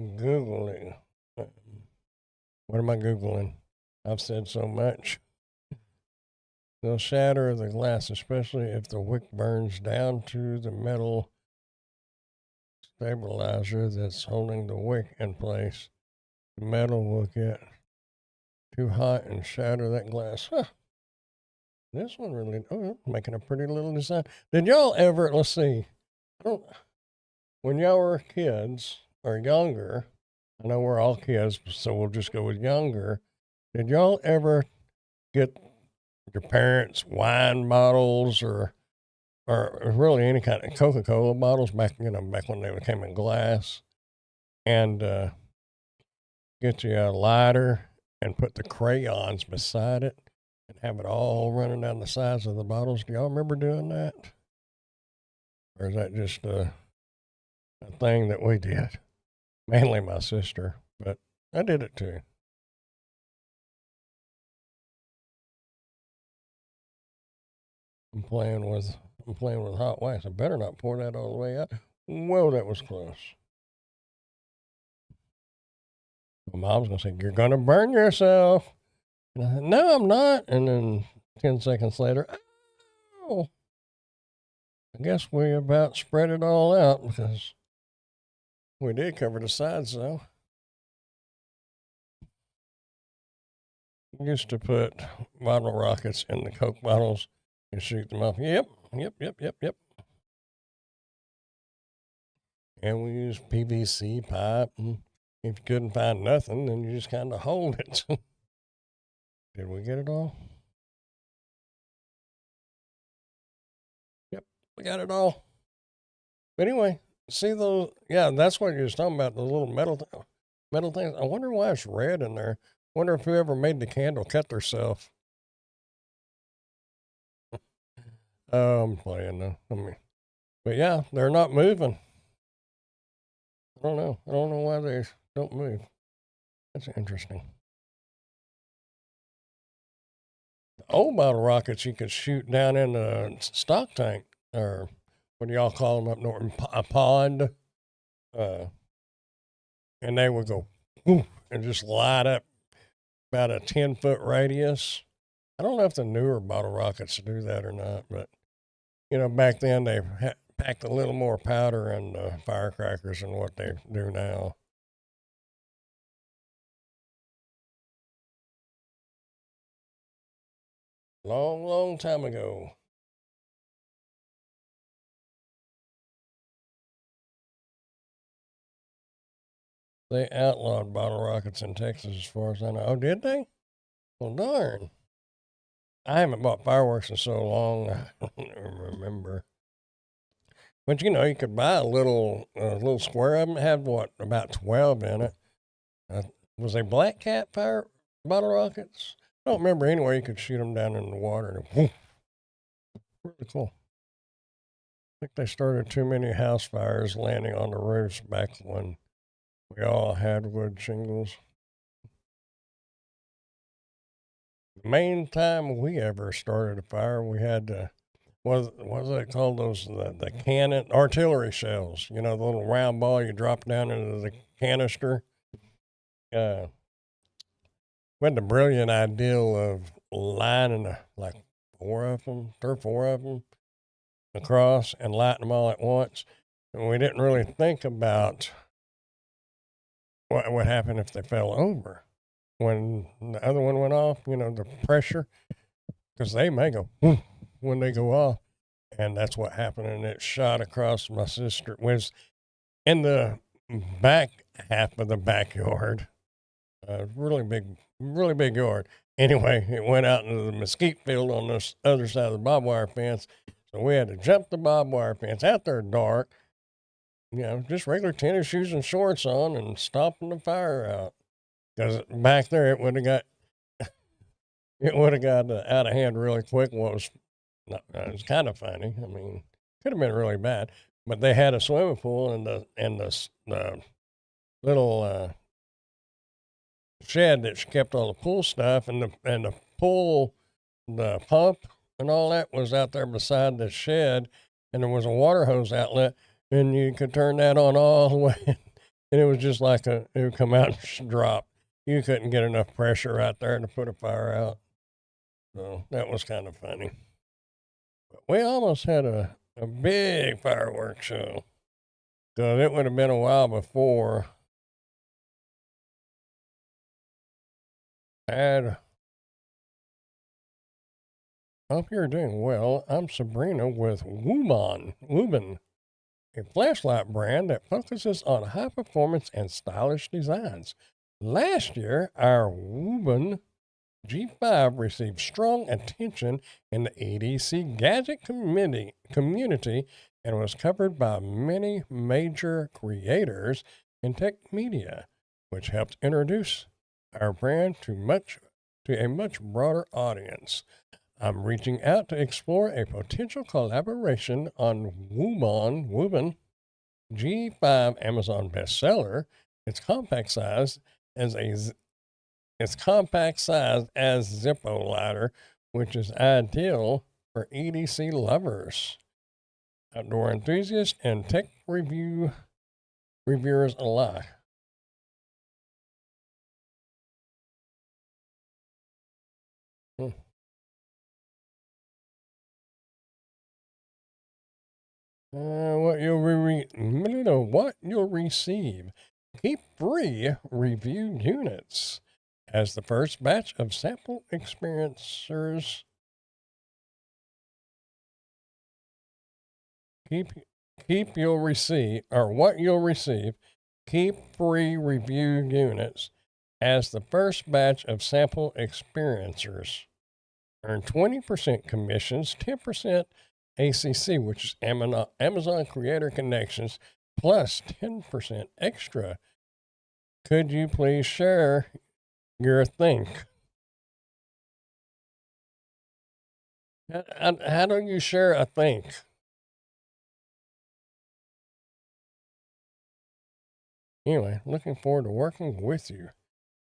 Googling. What am I Googling? I've said so much. They'll shatter the glass, especially if the wick burns down to the metal stabilizer that's holding the wick in place. The metal will get too hot and shatter that glass. Huh. This one really, making a pretty little design. Did y'all ever, let's see, when y'all were kids or younger, I know we're all kids, so we'll just go with younger. Did y'all ever get your parents' wine bottles or really any kind of Coca-Cola bottles back when they came in glass, and get you a lighter and put the crayons beside it and have it all running down the sides of the bottles? Do y'all remember doing that? Or is that just a thing that we did? Mainly my sister, but I did it too. I'm playing with hot wax. I better not pour that all the way out. Whoa, that was close. My mom's gonna say, "You're gonna burn yourself." And I said, "No, I'm not." And then 10 seconds later, oh, I guess we about spread it all out because we did cover the sides though. We used to put bottle rockets in the Coke bottles and shoot them off. Yep. And we used PVC pipe. And if you couldn't find nothing, then you just kind of hold it. Did we get it all? Yep, we got it all. But anyway, see those? Yeah, that's what you was talking about. The little metal things. I wonder why it's red in there. Wonder if whoever made the candle cut themselves. I'm playing though. But yeah, they're not moving. I don't know. I don't know why they don't move. That's interesting. The old bottle rockets you could shoot down in a stock tank, or what do y'all call them up north? A pond. And they would go and just light up about a 10-foot radius. I don't know if the newer bottle rockets do that or not, but back then they packed a little more powder and firecrackers than what they do now. Long, long time ago. They outlawed bottle rockets in Texas, as far as I know. Oh, did they? Well, darn. I haven't bought fireworks in so long, I don't remember. But you could buy a little square of them. It had about 12 in it. Was they Black Cat fire bottle rockets? I don't remember anyway. You could shoot them down in the water. And really cool. I think they started too many house fires landing on the roofs back when we all had wood shingles. The main time we ever started a fire, we had what was it called? Those the cannon artillery shells. The little round ball you drop down into the canister. We had the brilliant idea of lining like 4 of them across and lighting them all at once. And we didn't really think about what would happen if they fell over when the other one went off. The pressure, because they may go when they go off, and that's what happened. And it shot across my sister. It was in the back half of the backyard. Really big yard. Anyway, it went out into the mesquite field on this other side of the barbed wire fence. So we had to jump the barbed wire fence out there dark, just regular tennis shoes and shorts on and stomping the fire out. Because back there it would have got out of hand really quick. It was kind of funny. I mean, could have been really bad. But they had a swimming pool and the little shed that kept all the pool stuff, and the pool, the pump and all that was out there beside the shed, and there was a water hose outlet, and you could turn that on all the way, and it was just like it would come out and drop. You couldn't get enough pressure out there to put a fire out. So that was kind of funny. But we almost had a big fireworks show, because it would have been a while before I hope you're doing well. I'm Sabrina with Wooban, a flashlight brand that focuses on high performance and stylish designs. Last year, our Wooban G5 received strong attention in the EDC gadget community and was covered by many major creators in tech media, which helped introduce our brand to a much broader audience. I'm reaching out to explore a potential collaboration on Wooban G5 Amazon bestseller It's compact size as a it's compact size as Zippo lighter, which is ideal for EDC lovers, outdoor enthusiasts, and tech reviewers alike. Hmm. What you'll receive. Keep free review units as the first batch of sample experiencers. Keep you'll receive, or what you'll receive. Keep free review units as the first batch of sample experiencers. Earn 20% commissions, 10% ACC, which is Amazon Creator Connections, plus 10% extra. Could you please share your think? How do you share a think? Anyway, looking forward to working with you.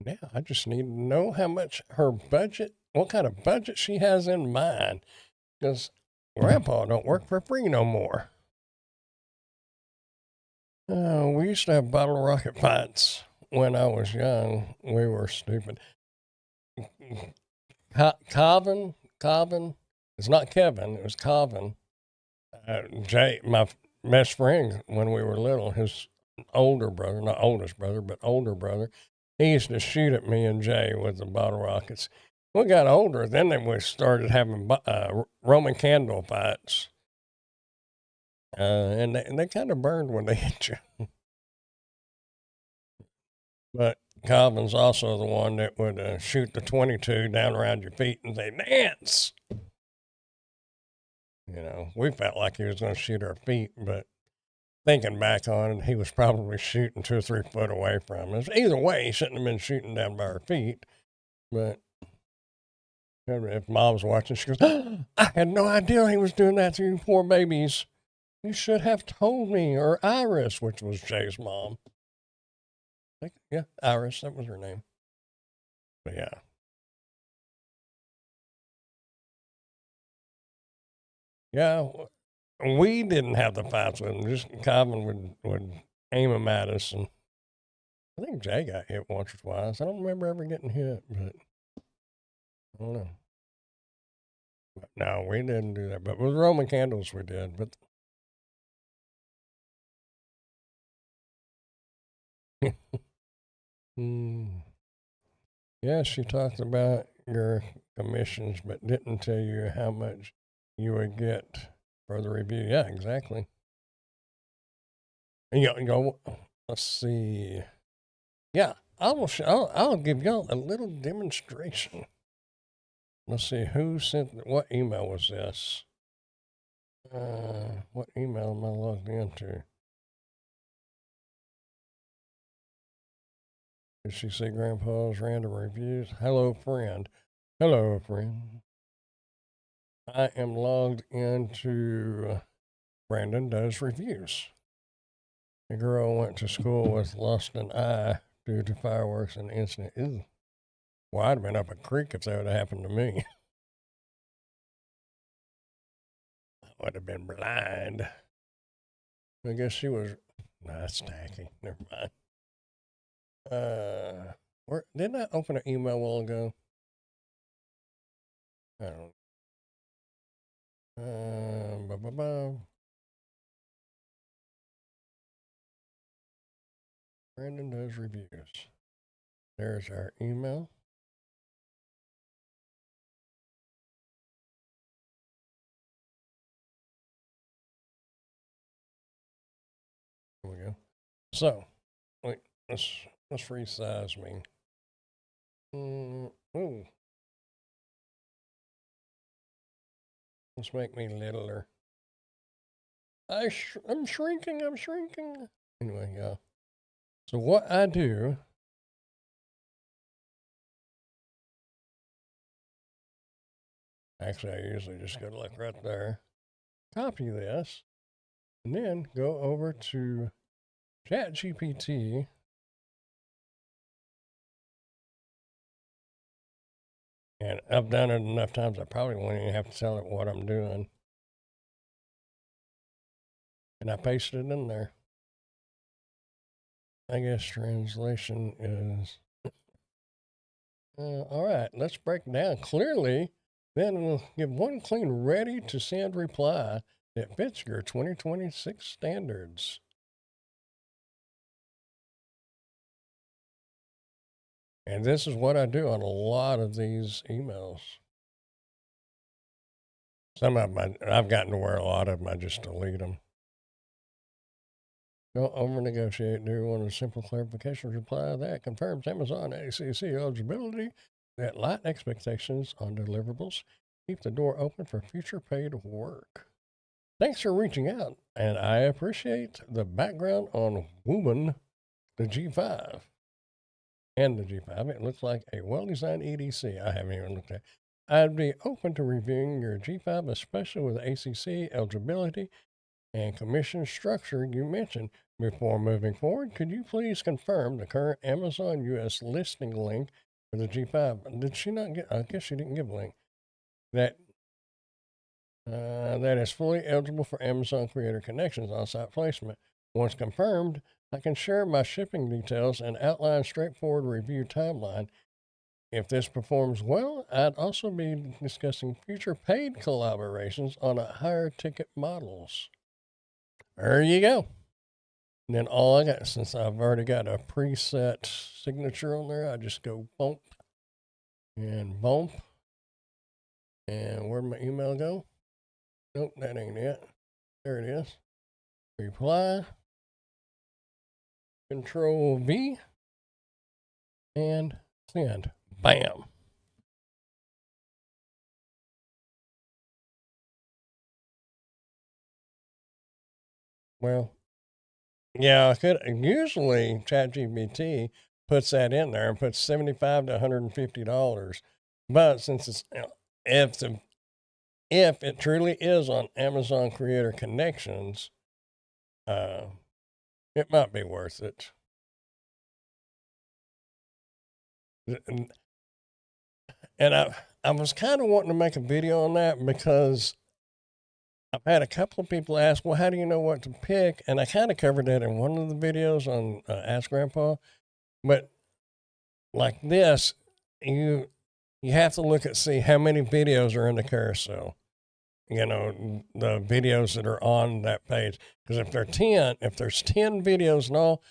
Now, I just need to know how much her budget, what kind of budget she has in mind, because Grandpa don't work for free no more. We used to have bottle rocket fights when I was young. We were stupid. Calvin, it's not Kevin, it was Calvin. Jay, my best friend when we were little, his older brother, not oldest brother, but older brother, he used to shoot at me and Jay with the bottle rockets. We got older, then we started having Roman candle fights. And they kind of burned when they hit you. But Calvin's also the one that would shoot the 22 down around your feet and say, dance. You know, we felt like he was going to shoot our feet, but thinking back on it, he was probably shooting 2 or 3 foot away from us. Either way, he shouldn't have been shooting down by our feet. But if Mom was watching, she goes, I had no idea he was doing that to you poor babies. You should have told me. Or Iris, which was Jay's mom. Yeah, Iris, that was her name. But yeah. Yeah, we didn't have the fights with him. Just Calvin would aim them at us, and I think Jay got hit once or twice. I don't remember ever getting hit, but I don't know. But no, we didn't do that. But with Roman candles, we did. But yeah, she talked about your commissions, but didn't tell you how much you would get for the review. Yeah, exactly. And let's see. Yeah, I'll give y'all a little demonstration. Let's see who sent what email was this? What email am I logged into? Did she see Grandpa's random reviews? Hello, friend. Hello, friend. I am logged into Brandon Does Reviews. A girl went to school with lost an eye due to fireworks and incident. Ew. Well, I'd have been up a creek if that would have happened to me. I would have been blind. I guess she was. Nah, that's tacky. Never mind. Didn't I open an email a while ago? I don't. Brandon Does Reviews. There's our email. There we go. So, wait, let's resize me. Ooh. Let's make me littler. I'm shrinking. Anyway, yeah. So what I do, actually, I usually just go to like right there, copy this, and then go over to ChatGPT And I've done it enough times, I probably won't even have to tell it what I'm doing. And I pasted it in there. I guess translation is all right. Let's break it down clearly. Then we'll give one clean, ready to send reply that fits your 2026 standards. And this is what I do on a lot of these emails. Some of them, I've gotten to where a lot of them, I just delete them. Don't over negotiate. Do you want a simple clarification reply that confirms Amazon ACC eligibility, that light expectations on deliverables, keep the door open for future paid work. Thanks for reaching out, and I appreciate the background on Woman, the G5. And the G5, it looks like a well-designed EDC. I haven't even looked at it. I'd be open to reviewing your G5, especially with ACC eligibility and commission structure you mentioned. Before moving forward, could you please confirm the current Amazon US listing link for the G5? Did she not get? I guess she didn't give a link. That is fully eligible for Amazon Creator Connections on-site placement. Once confirmed, I can share my shipping details and outline straightforward review timeline. If this performs well, I'd also be discussing future paid collaborations on a higher ticket models. There you go. And then all I got, since I've already got a preset signature on there, I just go bump and bump. And where'd my email go? Nope, that ain't it. There it is. Reply. Control V. And send. Bam. Well, yeah, I could. Usually, ChatGPT puts that in there and puts $75 to $150. But since it's if it truly is on Amazon Creator Connections, it might be worth it. And I was kind of wanting to make a video on that because I've had a couple of people ask, well, how do you know what to pick? And I kind of covered that in one of the videos on Ask Grandpa. But like this, you have to look at, see how many videos are in the carousel. You know, the videos that are on that page. Because if there's 10 videos and all,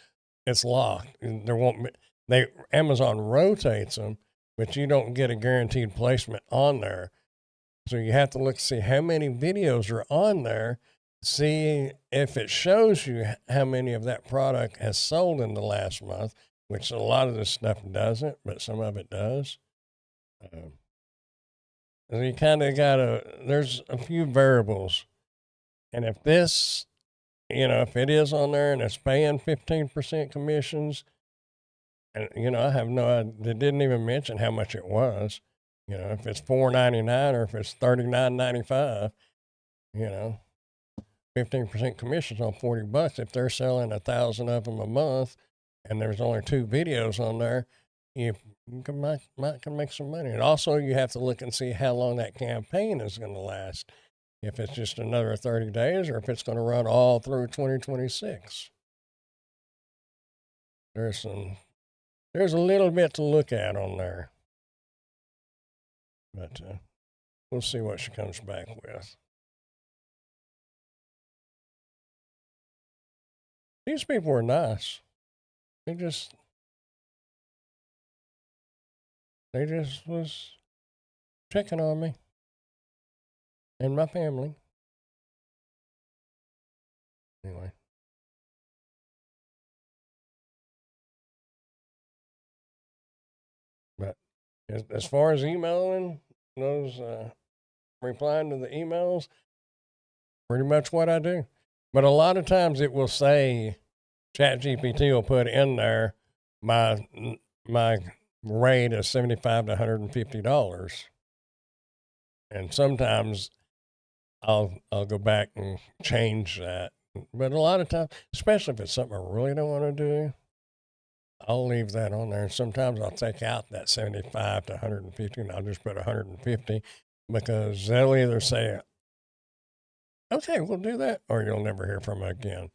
it's locked. There won't be, Amazon rotates them, but you don't get a guaranteed placement on there. So you have to look to see how many videos are on there, see if it shows you how many of that product has sold in the last month, which a lot of this stuff doesn't, but some of it does. You kind of there's a few variables. And if this, if it is on there and it's paying 15% commissions, and, I have no idea, they didn't even mention how much it was. If it's $4.99 or if it's $39.95, 15% commissions on $40. If they're selling 1,000 of them a month, and there's only 2 videos on there, you can make some money. And also, you have to look and see how long that campaign is going to last. If it's just another 30 days, or if it's going to run all through 2026. There's a little bit to look at on there. But we'll see what she comes back with. These people were nice. They just was checking on me and my family. Anyway. But as far as emailing, those replying to the emails, pretty much what I do. But a lot of times it will say, ChatGPT will put in there, my rate is $75 to $150. And sometimes I'll go back and change that. But a lot of times, especially if it's something I really don't want to do, I'll leave that on there. And sometimes I'll take out that 75 to 150 and I'll just put 150 because they'll either say, okay, we'll do that, or you'll never hear from them again.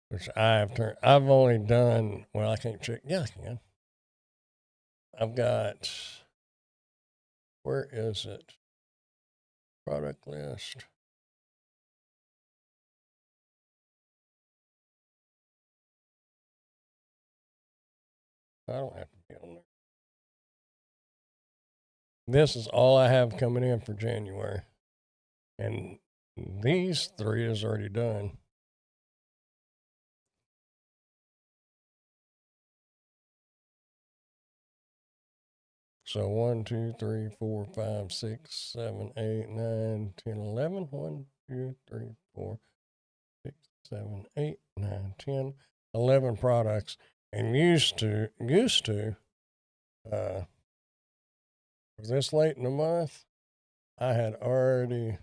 Which I've only done, well, I can't check. Yeah, I can. I've got, where is it? Product list. I don't have to be on there. This is all I have coming in for January. And these 3 is already done. So 1, 2, 3, 4, 5, 6, 7, 8, 9, 10, 11. 1, 2, 3, 4, 6, 7, 8, 9, 10, 11 products. And used to, this late in the month, I had already,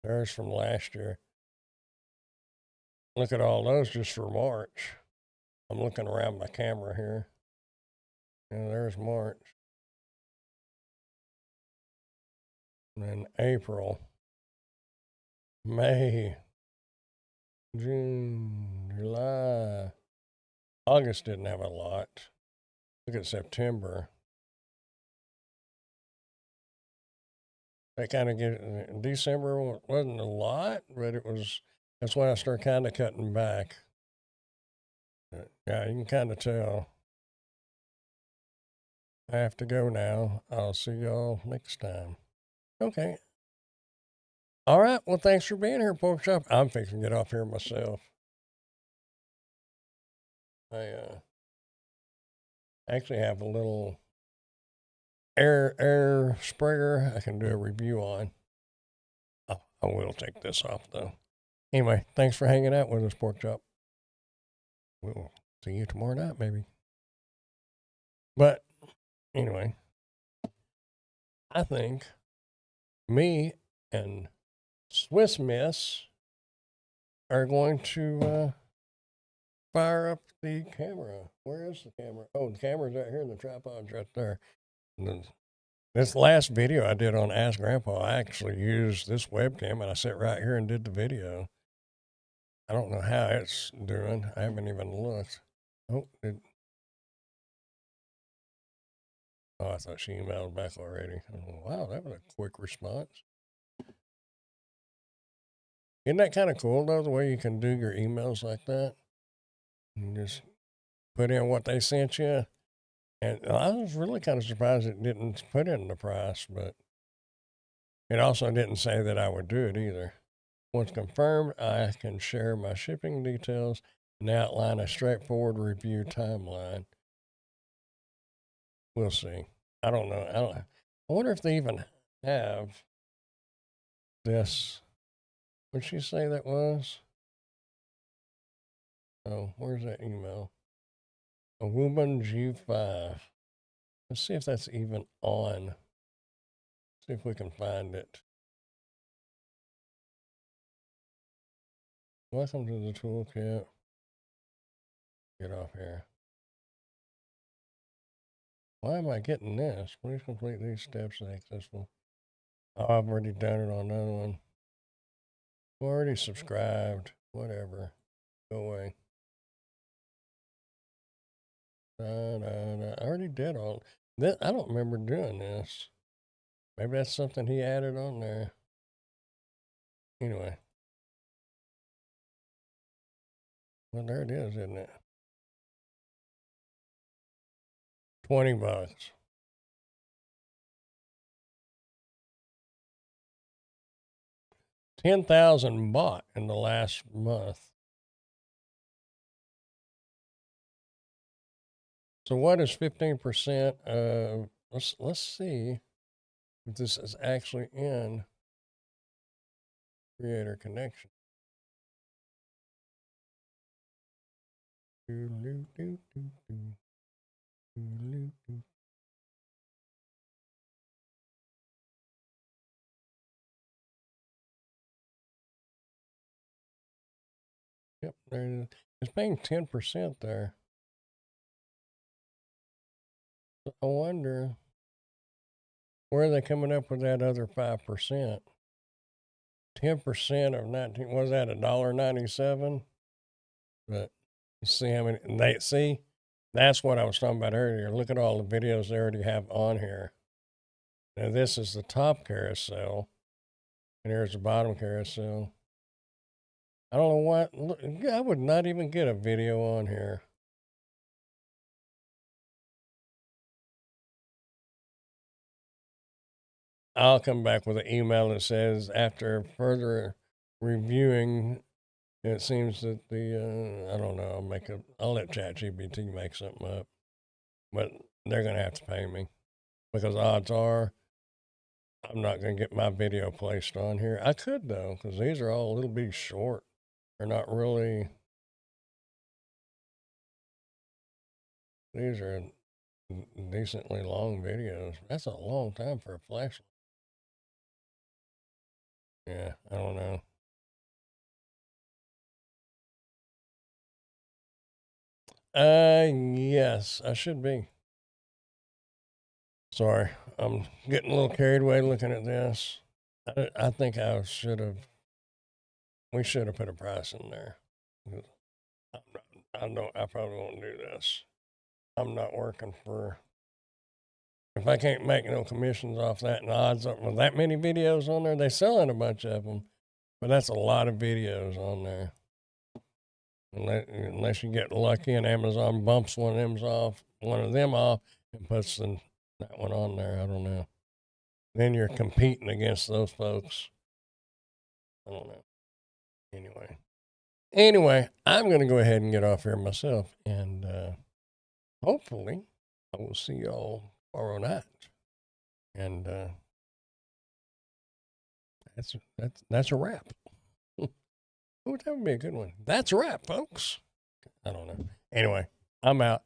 there's from last year. Look at all those just for March. I'm looking around my camera here. There's March. And then April, May, June, July. August didn't have a lot. Look at September. They kind of get, December wasn't a lot, but that's when I started kind of cutting back. Yeah, you can kind of tell. I have to go now. I'll see y'all next time. Okay. All right. Well, thanks for being here, Pork Chop. I'm fixing to get off here myself. I actually have a little air sprayer I can do a review on. Oh, I will take this off though. Anyway, thanks for hanging out with us, Pork Chop. We'll see you tomorrow night, maybe. But anyway, I think me and Swiss Miss are going to fire up the camera. Where is the camera? Oh, the camera's right here and the tripod's right there. This last video I did on Ask Grandpa, I actually used this webcam and I sat right here and did the video. I don't know how it's doing. I haven't even looked. Oh, I thought she emailed back already. Oh, wow, that was a quick response. Isn't that kind of cool, though, the way you can do your emails like that? You just put in what they sent you. And I was really kind of surprised it didn't put in the price, but it also didn't say that I would do it either. Once confirmed, I can share my shipping details and outline a straightforward review timeline. We'll see. I don't know. I wonder if they even have this. What'd she say that was? Oh, where's that email? A Woman G5. Let's see if that's even on. See if we can find it. Welcome to the toolkit. Get off here. Why am I getting this? Please complete these steps successful. Oh, I've already done it on another one. Already subscribed. Whatever. Go away. I already did all this. I don't remember doing this. Maybe that's something he added on there. Anyway. Well, there it is, isn't it? $20. 10,000 bought in the last month. So what is 15% of, let's see if this is actually in Creator Connection. It's paying 10% there. I wonder where are they coming up with that other 5%? 10% of 19, was that $1.97? But you see how many, that's what I was talking about earlier. Look at all the videos they already have on here. Now, this is the top carousel, and here's the bottom carousel. I don't know what, look, I would not even get a video on here. I'll come back with an email that says, after further reviewing, it seems that I don't know, I'll let ChatGPT make something up. But they're going to have to pay me because odds are I'm not going to get my video placed on here. I could, though, because these are all a little bit short. They're not really, these are decently long videos. That's a long time for a flashlight. Yeah, I don't know. Yes, I should be. Sorry, I'm getting a little carried away looking at this. I think we should have put a price in there. I probably won't do this. I'm not working for, if I can't make no commissions off that, and odds up with that many videos on there, they're selling a bunch of them, but that's a lot of videos on there. Unless you get lucky and Amazon bumps one of them off and puts that one on there. I don't know. Then you're competing against those folks. I don't know. Anyway, I'm going to go ahead and get off here myself, and hopefully I will see y'all tomorrow night. And that's a wrap. Oh, that would be a good one. That's a wrap, folks. I don't know. Anyway, I'm out.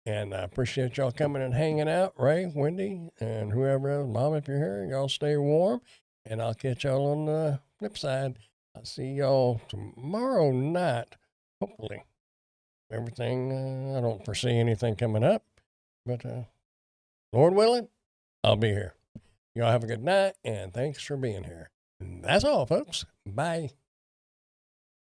And I appreciate y'all coming and hanging out. Ray, Wendy, and whoever else. Mom, if you're here, y'all stay warm. And I'll catch y'all on the flip side. I'll see y'all tomorrow night. Hopefully. Everything, I don't foresee anything coming up. But Lord willing, I'll be here. Y'all have a good night. And thanks for being here. And that's all, folks. Bye.